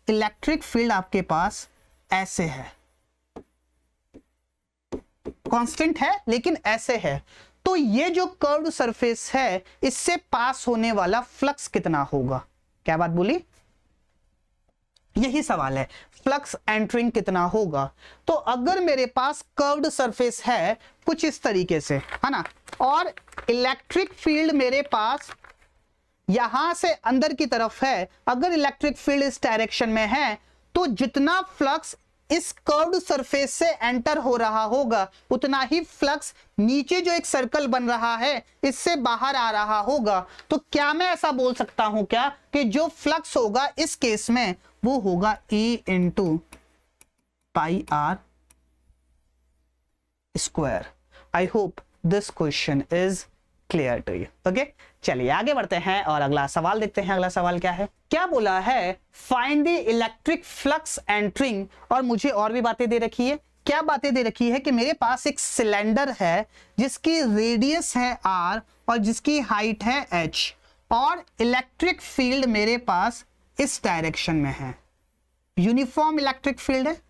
इलेक्ट्रिक फील्ड आपके पास ऐसे है, कांस्टेंट है लेकिन ऐसे है, तो ये जो कर्व्ड सरफेस है इससे पास होने वाला फ्लक्स कितना होगा? क्या बात बोली? यही सवाल है, फ्लक्स एंटरिंग कितना होगा। तो अगर मेरे पास कर्व्ड सरफेस है कुछ इस तरीके से, है ना, और इलेक्ट्रिक फील्ड मेरे पास यहां से अंदर की तरफ है, अगर इलेक्ट्रिक फील्ड इस डायरेक्शन में है तो जितना फ्लक्स इस कर्व्ड सरफेस से एंटर हो रहा होगा उतना ही फ्लक्स नीचे जो एक सर्कल बन रहा है इससे बाहर आ रहा होगा। तो क्या मैं ऐसा बोल सकता हूं क्या कि जो फ्लक्स होगा इस केस में वो होगा E into pi are square. I hope this question is clear to you. Okay, चलिए आगे बढ़ते हैं और अगला सवाल देखते हैं। अगला सवाल क्या है? क्या बोला है? Find the electric flux entering. और मुझे और भी बातें दे रखी है। क्या बातें दे रखी है कि मेरे पास एक सिलेंडर है जिसकी रेडियस है r और जिसकी हाइट है h, और इलेक्ट्रिक फील्ड मेरे पास इस डायरेक्शन में है, यूनिफॉर्म इलेक्ट्रिक फील्ड है।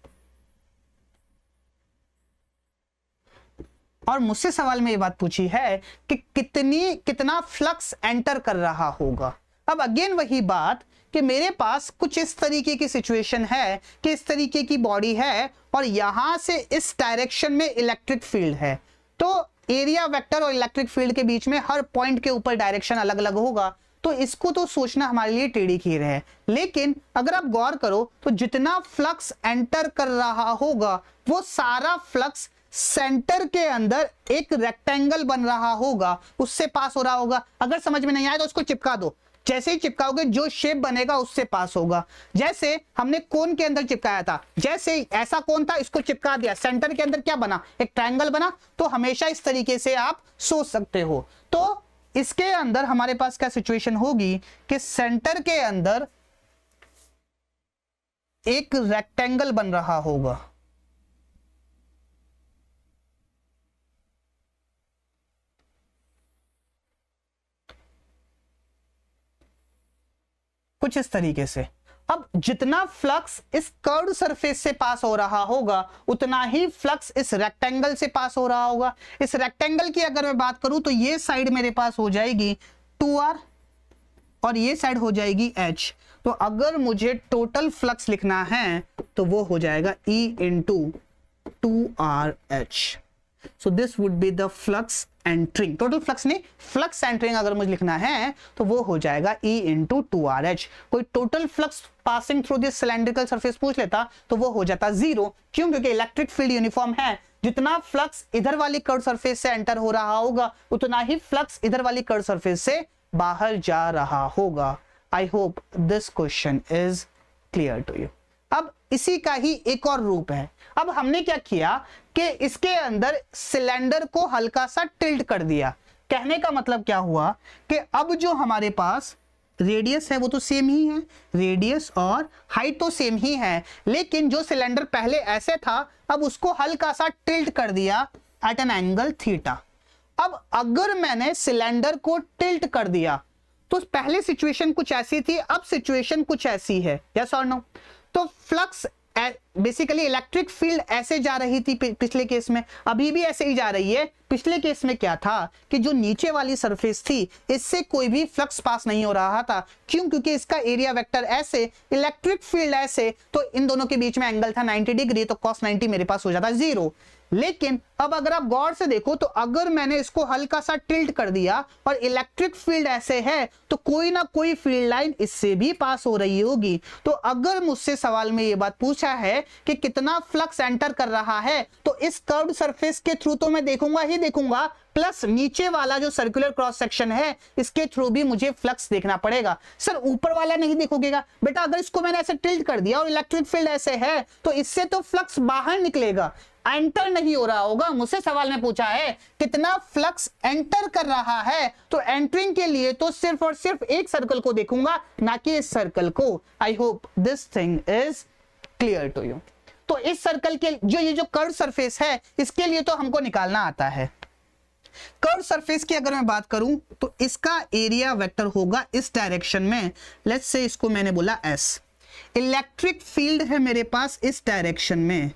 और मुझसे सवाल में ये बात पूछी है कि कितना फ्लक्स एंटर कर रहा होगा। अब अगेन वही बात कि मेरे पास कुछ इस तरीके की सिचुएशन है कि इस तरीके की बॉडी है और यहां से इस डायरेक्शन में इलेक्ट्रिक फील्ड है, तो एरिया वेक्टर और इलेक्ट्रिक फील्ड के बीच में हर पॉइंट के ऊपर डायरेक्शन अलग अलग होगा। तो इसको तो सोचना हमारे लिए टेढ़ी खीर है। लेकिन अगर आप गौर करो तो जितना फ्लक्स एंटर कर रहा होगा वो सारा फ्लक्स सेंटर के अंदर एक रेक्टेंगल बन रहा होगा उससे पास हो रहा होगा। अगर समझ में नहीं आया तो उसको चिपका दो, जैसे ही चिपकाओगे जो शेप बनेगा उससे पास होगा। जैसे हमने कोन के अंदर चिपकाया था, जैसे ऐसा कोन था इसको चिपका दिया, सेंटर के अंदर क्या बना? एक ट्रायंगल बना। तो हमेशा इस तरीके से आप सोच सकते हो। तो इसके अंदर हमारे पास क्या सिचुएशन होगी कि सेंटर के अंदर एक रेक्टेंगल बन रहा होगा, कुछ इस तरीके से। अब जितना फ्लक्स इस कर्व्ड सरफेस से पास हो रहा होगा उतना ही फ्लक्स इस रेक्टेंगल से पास हो रहा होगा। इस रेक्टेंगल की अगर मैं बात करूं तो ये साइड मेरे पास हो जाएगी 2r और ये साइड हो जाएगी h। तो अगर मुझे टोटल फ्लक्स लिखना है तो वो हो जाएगा E into 2RH। So this would be the flux entering, total flux नहीं, फ्लक्स एंटरिंग अगर मुझे लिखना है तो वो हो जाएगा E इंटू 2RH। कोई total flux passing through this cylindrical surface पूछ लेता तो वो हो जाता 0। क्यों? क्योंकि इलेक्ट्रिक फील्ड यूनिफॉर्म है। जितना फ्लक्स इधर वाली कर्व सरफेस से एंटर हो रहा होगा उतना ही फ्लक्स इधर वाली कर्व सरफेस से बाहर जा रहा होगा। I hope this question is clear to you. अब इसी का ही एक और रूप है। अब हमने क्या किया कि इसके अंदर सिलेंडर को हल्का सा टिल्ट कर दिया। कहने का मतलब क्या हुआ कि अब जो हमारे पास रेडियस है वो तो सेम ही है, रेडियस और हाइट तो सेम ही है, लेकिन जो सिलेंडर पहले ऐसे था अब उसको हल्का सा टिल्ट कर दिया एट एन एंगल थीटा। अब अगर मैंने सिलेंडर को टिल्ट कर दिया तो पहले सिचुएशन कुछ ऐसी थी, अब सिचुएशन कुछ ऐसी है, यस और नो? तो फ्लक्स बेसिकली इलेक्ट्रिक फील्ड ऐसे जा रही थी पिछले केस में, अभी भी ऐसे ही जा रही है। पिछले केस में क्या था कि जो नीचे वाली सरफेस थी इससे कोई भी फ्लक्स पास नहीं हो रहा था। क्यों? क्योंकि इसका एरिया वेक्टर ऐसे, इलेक्ट्रिक फील्ड ऐसे, तो इन दोनों के बीच में एंगल था 90 डिग्री, तो cos 90 मेरे पास हो जाता 0। लेकिन अब अगर आप गौर से देखो तो अगर मैंने इसको हल्का सा टिल्ट कर दिया और इलेक्ट्रिक फील्ड ऐसे है तो कोई ना कोई फील्ड लाइन इससे भी पास हो रही होगी। तो अगर मुझसे सवाल में ये बात पूछा है कि कितना फ्लक्स एंटर कर रहा है, तो इस कर्व्ड सरफेस के थ्रू तो मैं देखूंगा ही देखूंगा, प्लस नीचे वाला जो सर्कुलर क्रॉस सेक्शन है इसके थ्रू भी मुझे फ्लक्स देखना पड़ेगा। सर ऊपर वाला नहीं देखोगेगा बेटा, अगर इसको मैंने ऐसे टिल्ट कर दिया और इलेक्ट्रिक फील्ड ऐसे है तो इससे तो फ्लक्स बाहर निकलेगा, एंटर नहीं हो रहा होगा। मुझसे सवाल में पूछा है कितना फ्लक्स एंटर कर रहा है, तो एंटरिंग के लिए तो सिर्फ और सिर्फ एक सर्कल को देखूंगा, ना कि इस सर्कल को। I hope this thing is clear to you. तो इस सर्कल के जो ये जो कर्व सरफेस है इसके लिए तो हमको निकालना आता है। कर्व सरफेस की अगर मैं बात करूं तो इसका एरिया वेक्टर होगा इस डायरेक्शन में। लेट्स से इसको मैंने बोला S। इलेक्ट्रिक फील्ड है मेरे पास इस डायरेक्शन में,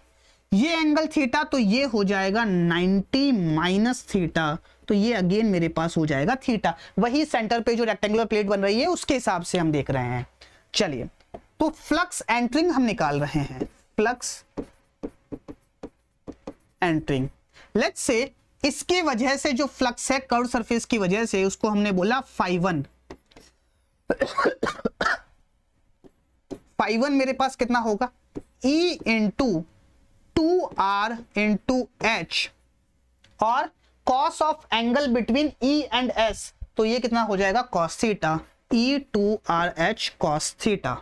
ये एंगल थीटा, तो ये हो जाएगा 90 माइनस थीटा, तो ये अगेन मेरे पास हो जाएगा थीटा। वही सेंटर पे जो रेक्टेंगुलर प्लेट बन रही है उसके हिसाब से हम देख रहे हैं। चलिए, तो फ्लक्स एंटरिंग हम निकाल रहे हैं, फ्लक्स एंटरिंग। लेट्स से इसकी वजह से जो फ्लक्स है कर्व सरफेस की वजह से, उसको हमने बोला φ1। φ1 मेरे पास कितना होगा, E into 2R into H, और cos of angle between E and S, तो ये कितना हो जाएगा cos theta, E2RH cos theta.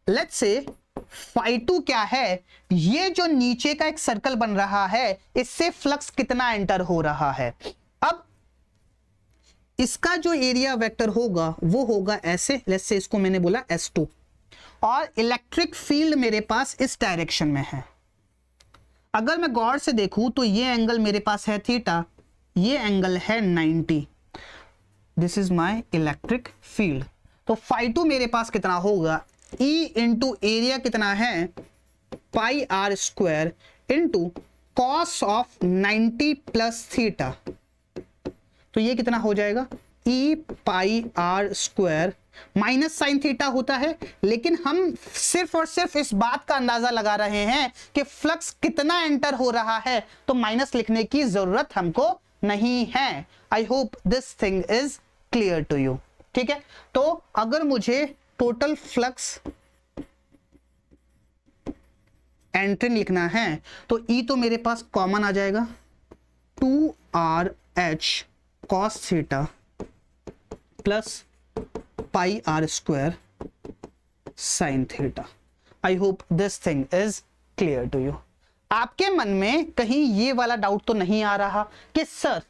Let's say φ2 क्या है, ये जो नीचे का एक सर्कल बन रहा है इससे फ्लक्स कितना एंटर हो रहा है। अब इसका जो एरिया वेक्टर होगा वो होगा ऐसे, लेट्स से इसको मैंने बोला S2, और इलेक्ट्रिक फील्ड मेरे पास इस डायरेक्शन में है। अगर मैं गौर से देखूं तो ये एंगल मेरे पास है थीटा, ये एंगल है 90, this is my electric field. तो φ2 मेरे पास कितना होगा, E इंटू एरिया कितना है pi are square into cos of 90 plus theta, तो ये कितना हो जाएगा E pi are square minus sine theta होता है। लेकिन हम सिर्फ और सिर्फ इस बात का अंदाजा लगा रहे हैं कि फ्लक्स कितना एंटर हो रहा है, तो माइनस लिखने की जरूरत हमको नहीं है। I hope this thing is clear to you. ठीक है, तो अगर मुझे टोटल फ्लक्स एंट्रिंग लिखना है तो E तो मेरे पास कॉमन आ जाएगा 2RH cos theta plus pi are square sine theta. I hope this thing is clear to you. आपके मन में कहीं ये वाला डाउट तो नहीं आ रहा कि सर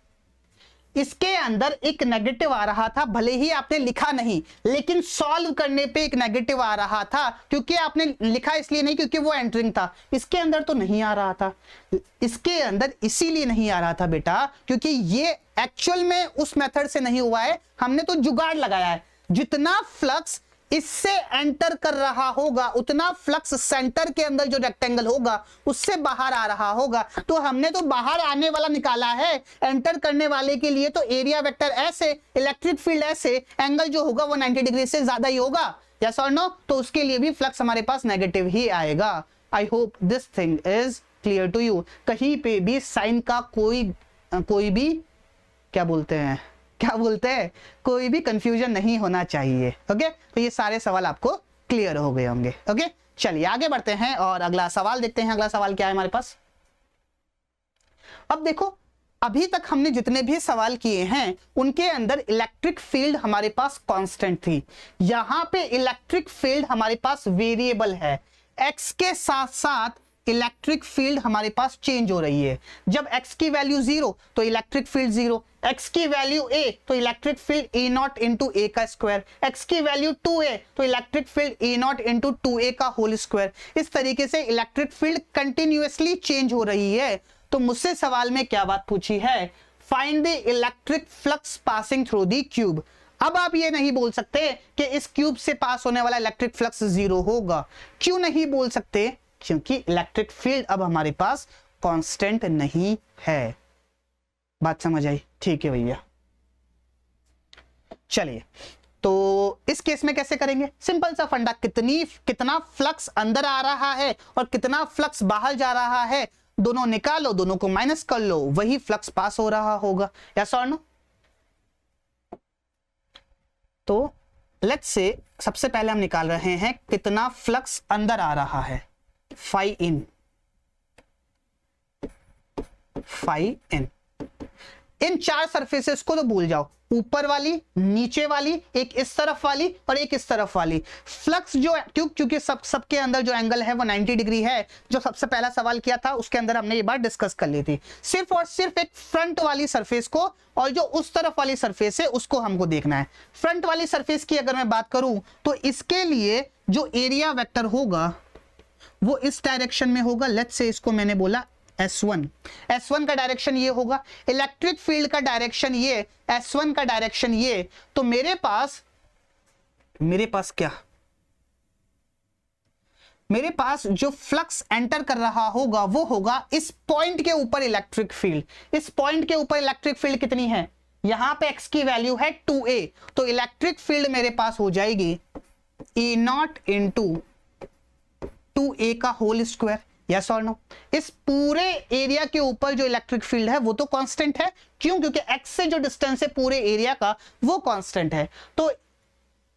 इसके अंदर एक नेगेटिव आ रहा था, भले ही आपने लिखा नहीं लेकिन सॉल्व करने पे एक नेगेटिव आ रहा था, क्योंकि आपने लिखा इसलिए नहीं क्योंकि वो एंटरिंग था। इसके अंदर तो नहीं आ रहा था, इसके अंदर इसीलिए नहीं आ रहा था बेटा क्योंकि ये एक्चुअल में उस मेथड से नहीं हुआ है, हमने तो जुगाड़ लगाया है। जितना फ्लक्स इससे एंटर कर रहा होगा उतना फ्लक्स सेंटर के अंदर जो रेक्टेंगल होगा उससे बाहर आ रहा होगा, तो हमने तो बाहर आने वाला निकाला है। एंटर करने वाले के लिए तो एरिया वेक्टर ऐसे, इलेक्ट्रिक फील्ड ऐसे, एंगल जो होगा वो 90 डिग्री से ज्यादा ही होगा, यस और नो, तो उसके लिए भी फ्लक्स हमारे पास नेगेटिव ही आएगा। I hope this thing is clear to you. कहीं पे भी साइन का कोई भी क्या बोलते हैं कोई भी कंफ्यूजन नहीं होना चाहिए। ओके, तो ये सारे सवाल आपको क्लियर हो गए होंगे। ओके, चलिए आगे बढ़ते हैं और अगला सवाल देखते हैं। अगला सवाल क्या है हमारे पास। अब देखो, अभी तक हमने जितने भी सवाल किए हैं उनके अंदर इलेक्ट्रिक फील्ड हमारे पास कांस्टेंट थी। यहां पे इलेक्ट्रिक फील्ड हमारे पास वेरिएबल है, एक्स के साथ साथ इलेक्ट्रिक फील्ड हमारे पास चेंज हो रही है। जब x की वैल्यू 0 तो इलेक्ट्रिक फील्ड 0, x की वैल्यू a तो electric field a not into a का स्क्वायर, x की वैल्यू 2a तो electric field a not into 2a का होल स्क्वायर। इस तरीके से इलेक्ट्रिक फील्ड कंटिन्यूअसली चेंज हो रही है। तो मुझसे सवाल में क्या बात पूछी है, find the electric flux passing through the cube. अब आप ये नहीं बोल सकते कि इस क्यूब से पास होने वाला इलेक्ट्रिक फ्लक्स जीरो होगा। क्यों नहीं बोल सकते? क्योंकि इलेक्ट्रिक फील्ड अब हमारे पास कांस्टेंट नहीं है। बात समझ आई? ठीक है भैया। चलिए, तो इस केस में कैसे करेंगे? सिंपल सा फंडा, कितना फ्लक्स अंदर आ रहा है और कितना फ्लक्स बाहर जा रहा है, दोनों निकालो, दोनों को माइनस कर लो, वही फ्लक्स पास हो रहा होगा। यस और नो? तो लेट्स से सबसे पहले हम निकाल रहे हैं कितना फ्लक्स अंदर आ रहा है। फाई इन, फाई इन। इन चार सरफेसेस को तो भूल जाओ, ऊपर वाली, नीचे वाली, एक इस तरफ वाली और एक इस तरफ वाली। फ्लक्स जो क्योंकि सबके अंदर जो एंगल है वो 90 डिग्री है। जो सबसे पहला सवाल किया था उसके अंदर हमने ये बात डिस्कस कर ली थी। सिर्फ और सिर्फ एक फ्रंट वाली सरफेस को और जो उस तरफ वाली सरफेस है उसको हमको देखना है। फ्रंट वाली सरफेस की अगर मैं बात करूं तो इसके लिए जो एरिया वेक्टर होगा वो इस डायरेक्शन में होगा। लेट्स से इसको मैंने बोला S1। S1 का डायरेक्शन ये होगा, इलेक्ट्रिक फील्ड का डायरेक्शन ये, S1 का डायरेक्शन ये। तो मेरे पास क्या, मेरे पास जो फ्लक्स एंटर कर रहा होगा वो होगा इस पॉइंट के ऊपर इलेक्ट्रिक फील्ड। इस पॉइंट के ऊपर इलेक्ट्रिक फील्ड कितनी है? यहां पे x की वैल्यू है 2a, तो इलेक्ट्रिक फील्ड मेरे पास हो जाएगी E नॉट इंटू 2a का होल स्क्वायर। यस और नो? इस पूरे एरिया के ऊपर जो इलेक्ट्रिक फील्ड है वो तो कांस्टेंट है। क्यों? क्योंकि x से जो डिस्टेंस है पूरे एरिया का वो कांस्टेंट है। तो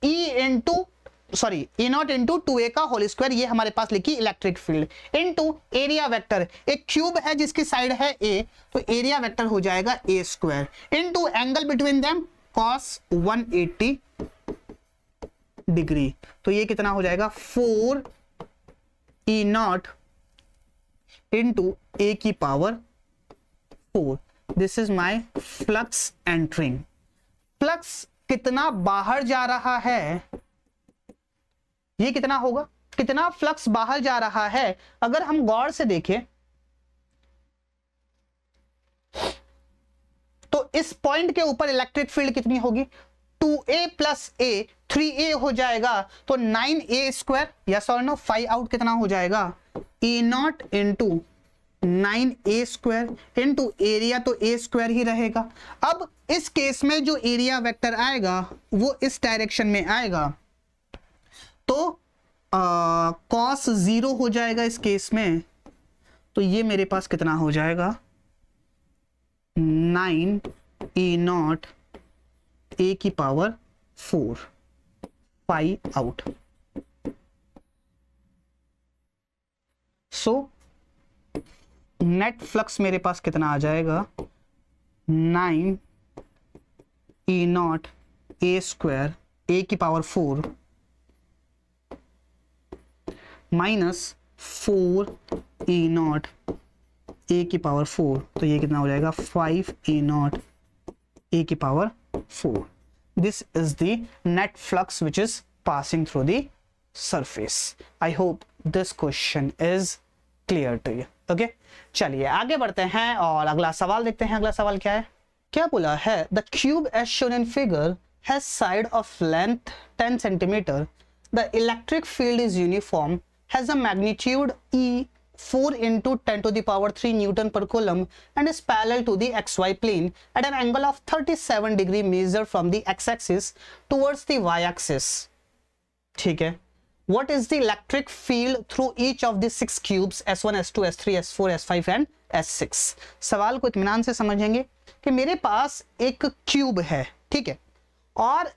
E नॉट इंटू 2a का होल स्क्वायर, ये हमारे पास लिखी electric field, into area vector. एक क्यूब है जिसकी साइड है a, तो एरिया वेक्टर हो जाएगा a square, into angle between them cos 180 degree. तो ये कितना हो जाएगा? 4 E नॉट इंटू a की power 4। This is my flux entering. Flux कितना बाहर जा रहा है, ये कितना होगा? कितना फ्लक्स बाहर जा रहा है अगर हम गौर से देखें तो इस पॉइंट के ऊपर इलेक्ट्रिक फील्ड कितनी होगी? 2a प्लस a, 3a हो जाएगा, तो 9a स्क्वायर। यस और नो? 5 आउट कितना हो जाएगा? E not into 9a square into area, तो a स्क्वायर ही रहेगा। अब इस केस में जो एरिया वेक्टर आएगा वो इस डायरेक्शन में आएगा, तो कॉस 0 हो जाएगा इस केस में। तो ये मेरे पास कितना हो जाएगा? 9e नॉट a की power 4, 5 out. So net flux मेरे पास कितना आ जाएगा? 9e naught a square a की power 4 minus 4e naught a की पावर 4, तो ये कितना हो जाएगा? 5e नॉट a की power 4। This is the net flux which is passing through the surface. I hope this question is clear to you. Okay, चलिए आगे बढ़ते हैं और अगला सवाल देखते हैं। अगला सवाल क्या है? क्या बोला है? The cube as shown in figure has side of length 10 centimetre, the electric field is uniform, has a magnitude E 4 into 10 to the power 3 Newton per coulomb and is parallel to the XY plane at an angle of 37 degree measured from the x-axis towards the y-axis. ठीक है? What is the electric field through each of the 6 cubes S1, S2, S3, S4, S5 and S6? सवाल को इत्मीनान से समझेंगे कि मेरे पास एक क्यूब है, ठीक है, और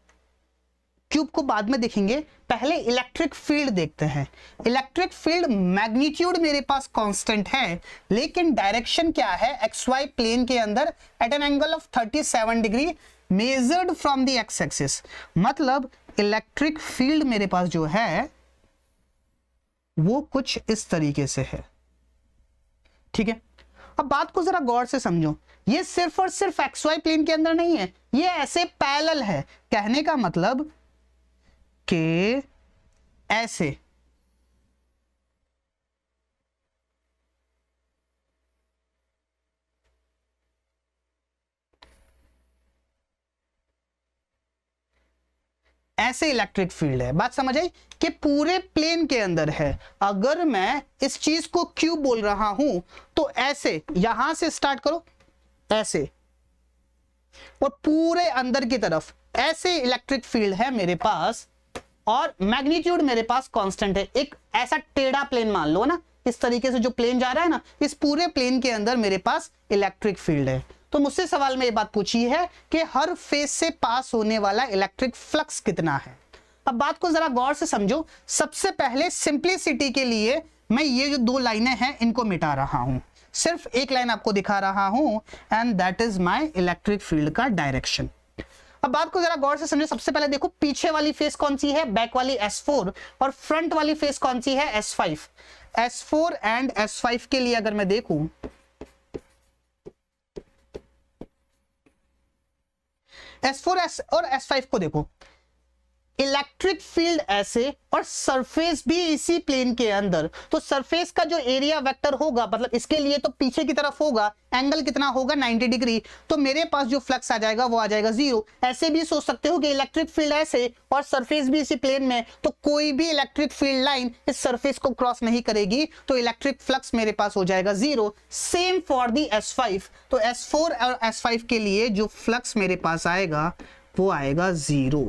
क्यूब को बाद में देखेंगे, पहले इलेक्ट्रिक फील्ड देखते हैं। इलेक्ट्रिक फील्ड मैग्नीट्यूड मेरे पास कांस्टेंट है, लेकिन डायरेक्शन क्या है? XY प्लेन के अंदर at an angle of 37 degree measured from the x axis. मतलब इलेक्ट्रिक फील्ड मेरे पास जो है वो कुछ इस तरीके से है, ठीक है। अब बात को जरा गौर से समझो, ये सिर्फ और सिर्फ XY प्लेन के अंदर नहीं है, ये ऐसे पैरेलल है। कहने का मतलब कि ऐसे ऐसे इलेक्ट्रिक फील्ड है। बात समझ आई कि पूरे प्लेन के अंदर है। अगर मैं इस चीज को क्यू बोल रहा हूं तो ऐसे यहां से स्टार्ट करो ऐसे, और पूरे अंदर की तरफ ऐसे इलेक्ट्रिक फील्ड है मेरे पास, और मैग्नीट्यूड मेरे पास कांस्टेंट है। एक ऐसा टेढ़ा प्लेन मान लो ना, इस तरीके से जो प्लेन जा रहा है ना, इस पूरे प्लेन के अंदर मेरे पास इलेक्ट्रिक फील्ड है। तो मुझसे सवाल में ये बात पूछी है कि हर फेज से पास होने वाला इलेक्ट्रिक फ्लक्स कितना है। अब बात को जरा गौर से समझो। सबसे पहले सिंप्लिसिटी के लिए मैं ये जो दो लाइनें हैं इनको मिटा रहा हूं, सिर्फ एक लाइन आपको दिखा रहा हूं, and that is my electric field का डायरेक्शन। अब बात को जरा गौर से समझो। सबसे पहले देखो पीछे वाली फेस कौन सी है, बैक वाली S4, और फ्रंट वाली फेस कौन सी है, S5। S4 एंड S5 के लिए अगर मैं देखूं, S4 और S5 को देखो, इलेक्ट्रिक फील्ड ऐसे और सरफेस भी इसी प्लेन के अंदर। तो सरफेस का जो एरिया वेक्टर होगा, मतलब इसके लिए तो पीछे की तरफ होगा, एंगल कितना होगा 90 डिग्री, तो मेरे पास जो फ्लक्स आ जाएगा वो आ जाएगा 0। ऐसे भी सोच सकते हो कि इलेक्ट्रिक फील्ड ऐसे और सरफेस भी इसी प्लेन में, तो कोई भी इलेक्ट्रिक फील्ड लाइन इस सरफेस को क्रॉस नहीं करेगी, तो इलेक्ट्रिक फ्लक्स मेरे पास हो जाएगा 0। Same for the S5। तो S4 और S5 के लिए जो फ्लक्स मेरे पास आएगा वो आएगा 0।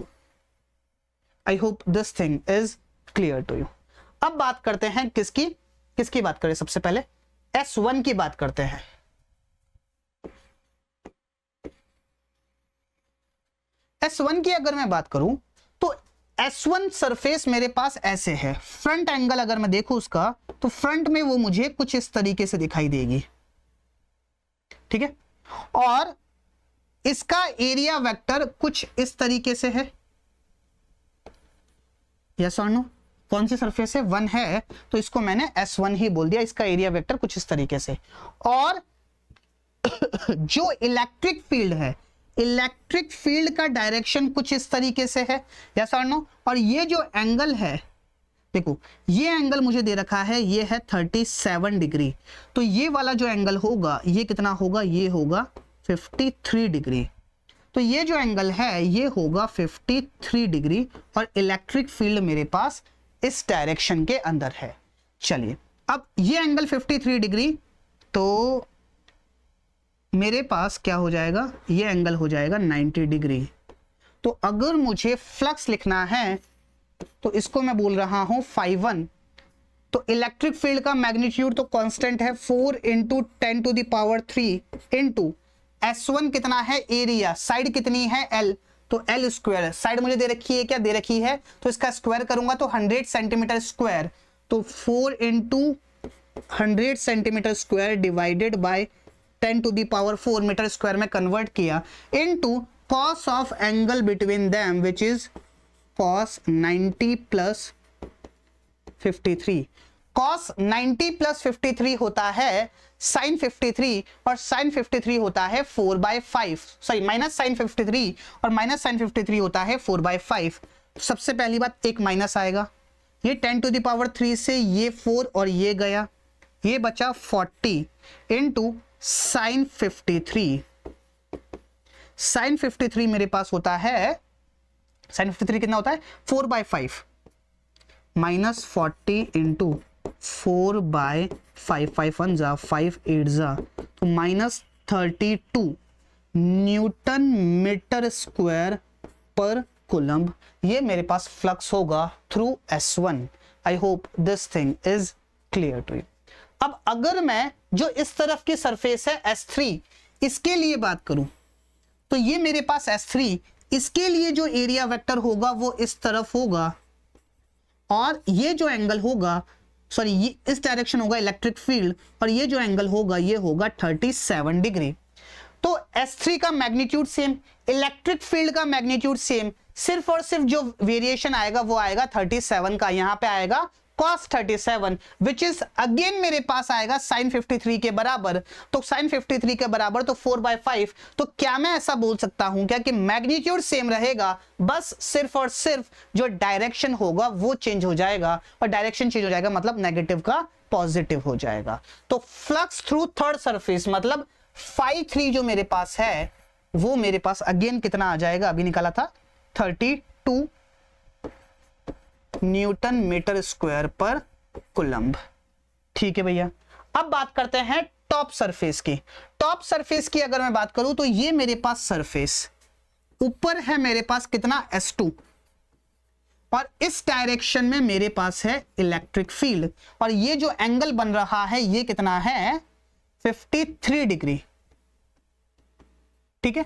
I hope this thing is clear to you। अब बात करते हैं किसकी बात करें, सबसे पहले S1 की बात करते हैं। S1 की अगर मैं बात करूं तो S1 सरफेस मेरे पास ऐसे है। फ्रंट एंगल अगर मैं देखूं उसका, तो फ्रंट में वो मुझे कुछ इस तरीके से दिखाई देगी, ठीक है, और इसका एरिया वेक्टर कुछ इस तरीके से है। यस और नो? कौन सी सरफेस है, 1 है, तो इसको मैंने S1 ही बोल दिया। इसका एरिया वेक्टर कुछ इस तरीके से, और जो इलेक्ट्रिक फील्ड है, इलेक्ट्रिक फील्ड का डायरेक्शन कुछ इस तरीके से है। यस और नो? और ये जो एंगल है, देखो ये एंगल मुझे दे रखा है, ये है 37 डिग्री। तो ये वाला जो एंगल होगा ये कितना होगा, ये होगा 53 डिग्री। तो ये जो एंगल है ये होगा 53 डिग्री, और इलेक्ट्रिक फील्ड मेरे पास इस डायरेक्शन के अंदर है। चलिए, अब ये एंगल 53 डिग्री, तो मेरे पास क्या हो जाएगा, ये एंगल हो जाएगा 90 डिग्री। तो अगर मुझे फ्लक्स लिखना है तो इसको मैं बोल रहा हूं φ1। तो इलेक्ट्रिक फील्ड का मैग्नीट्यूड तो कांस्टेंट है 4 × 10⁻³ इंटू S1 कितना है, एरिया, साइड कितनी है L, तो L स्क्वायर। साइड मुझे दे रखी है, क्या दे रखी है, तो इसका स्क्वायर करूंगा तो 100 सेंटीमीटर स्क्वायर। तो 4 × 100 centimetre square divided by 10⁴ metre square में कन्वर्ट किया, into cos of angle between them which is cos 90 + 53। cos 90 + 53 होता है sin 53, और sin 53 होता है 4/5, सॉरी माइनस sin 53, और माइनस sin 53 होता है 4/5। सबसे पहली बात एक माइनस आएगा, ये 10⁻³ से ये 4 और ये गया, ये बचा 40 इंटू sin 53। sin 53 मेरे पास होता है, sin 53 कितना होता है 4/5 माइनस 40 इंटू 4/5, 5 1 जा 5 8 जा, तो -32 newton metre square per coulomb. ये मेरे पास फ्लक्स होगा through S1। I hope this thing is clear to you. अब अगर मैं जो इस तरफ की सरफेस है S3, इसके लिए बात करूं, तो ये मेरे पास S3, इसके लिए जो एरिया वेक्टर होगा वो इस तरफ होगा, और ये जो एंगल होगा, सॉरी ये इस डायरेक्शन होगा इलेक्ट्रिक फील्ड, और ये जो एंगल होगा ये होगा 37 डिग्री। तो S3 का मैग्नीट्यूड सेम, इलेक्ट्रिक फील्ड का मैग्नीट्यूड सेम, सिर्फ और सिर्फ जो वेरिएशन आएगा वो आएगा 37 का। यहां पे आएगा cos 37 विच इज अगेन मेरे पास आएगा sin 53 के बराबर। तो sin 53 के बराबर तो 4/5। तो क्या मैं ऐसा बोल सकता हूं क्या कि मैग्नीट्यूड सेम रहेगा, बस सिर्फ और सिर्फ जो डायरेक्शन होगा वो चेंज हो जाएगा, और डायरेक्शन चेंज हो जाएगा मतलब नेगेटिव का पॉजिटिव हो जाएगा। तो फ्लक्स थ्रू थर्ड सरफेस मतलब φ3 जो मेरे पास है वो मेरे पास अगेन कितना आ जाएगा, अभी निकाला था 32 newton metre square per coulomb. ठीक है भैया, अब बात करते हैं टॉप सरफेस की। टॉप सरफेस की अगर मैं बात करूं तो ये मेरे पास सरफेस ऊपर है, मेरे पास कितना S2, और इस डायरेक्शन में मेरे पास है इलेक्ट्रिक फील्ड, और ये जो एंगल बन रहा है ये कितना है 53 डिग्री। ठीक है,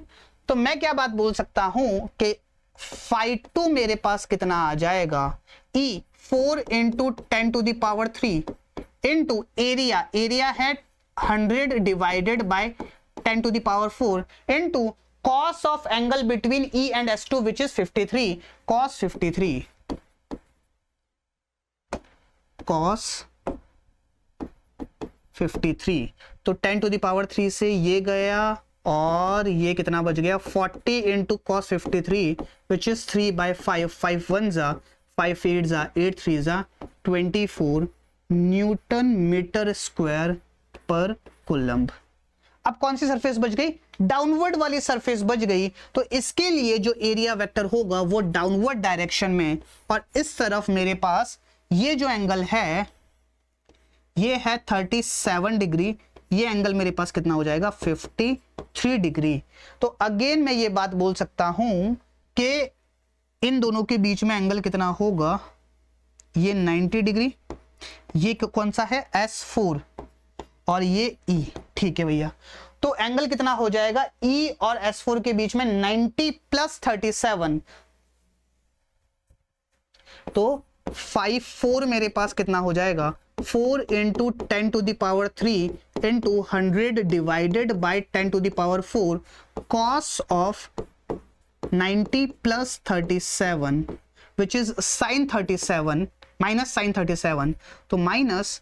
तो मैं क्या बात बोल सकता हूं कि φ2 मेरे पास कितना आ जाएगा, E 4 into 10 to the power 3 into area, area है 100 divided by 10 to the power 4 into cos of angle between E and S2 which is 53, cos 53, cos 53, तो 10 टू द पावर 3 से ये गया और ये कितना बच गया 40 into cos 53 which is 3 by 5, 5 1 जा 5 8 जा 8 3 जा 24 Newton metre square per coulomb. अब कौन सी सरफेस बच गई, डाउनवर्ड वाली सरफेस बच गई, तो इसके लिए जो एरिया वेक्टर होगा वो डाउनवर्ड डायरेक्शन में, और इस तरफ मेरे पास ये जो एंगल है ये है 37 डिग्री, ये एंगल मेरे पास कितना हो जाएगा 53 डिग्री। तो अगेन मैं ये बात बोल सकता हूं कि इन दोनों के बीच में एंगल कितना होगा, ये 90 डिग्री, ये कौन सा है S4 और ये E। ठीक है भैया, तो एंगल कितना हो जाएगा E और S4 के बीच में 90 प्लस 37, तो 54 मेरे पास कितना हो जाएगा 4 into 10 to the power 3 into 100 divided by 10 to the power 4 cos of 90 plus 37 which is sin 37 minus sin 37, तो माइनस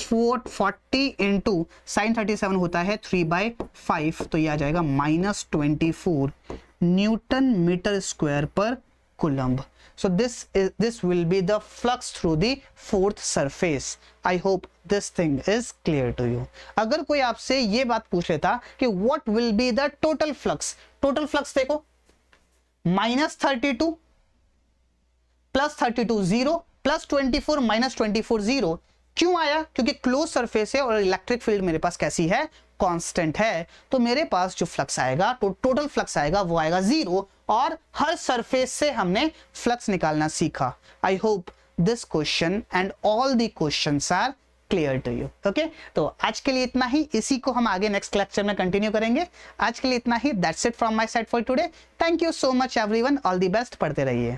40 इंटू साइन 37 होता है 3/5, तो यह आ जाएगा -24 Newton metre square per coulomb. So this will be the flux through the fourth surface. I hope this thing is clear to you. अगर कोई आपसे ये बात पूछ लेता कि what will be the total flux, total flux देखो -32 plus 32 0 plus 24 minus 24 0, क्यों आया, क्योंकि क्लोज सरफेस है और इलेक्ट्रिक फील्ड मेरे पास कैसी है, कांस्टेंट है, तो मेरे पास जो फ्लक्स आएगा टोटल फ्लक्स आएगा वो आएगा 0, और हर सरफेस से हमने फ्लक्स निकालना सीखा। I hope this question and all the questions are clear to you. Okay, तो आज के लिए इतना ही, इसी को हम आगे नेक्स्ट लेक्चर में कंटिन्यू करेंगे। आज के लिए इतना ही, that's it from my side for today. Thank you so much everyone, all the best, पढ़ते रहिए।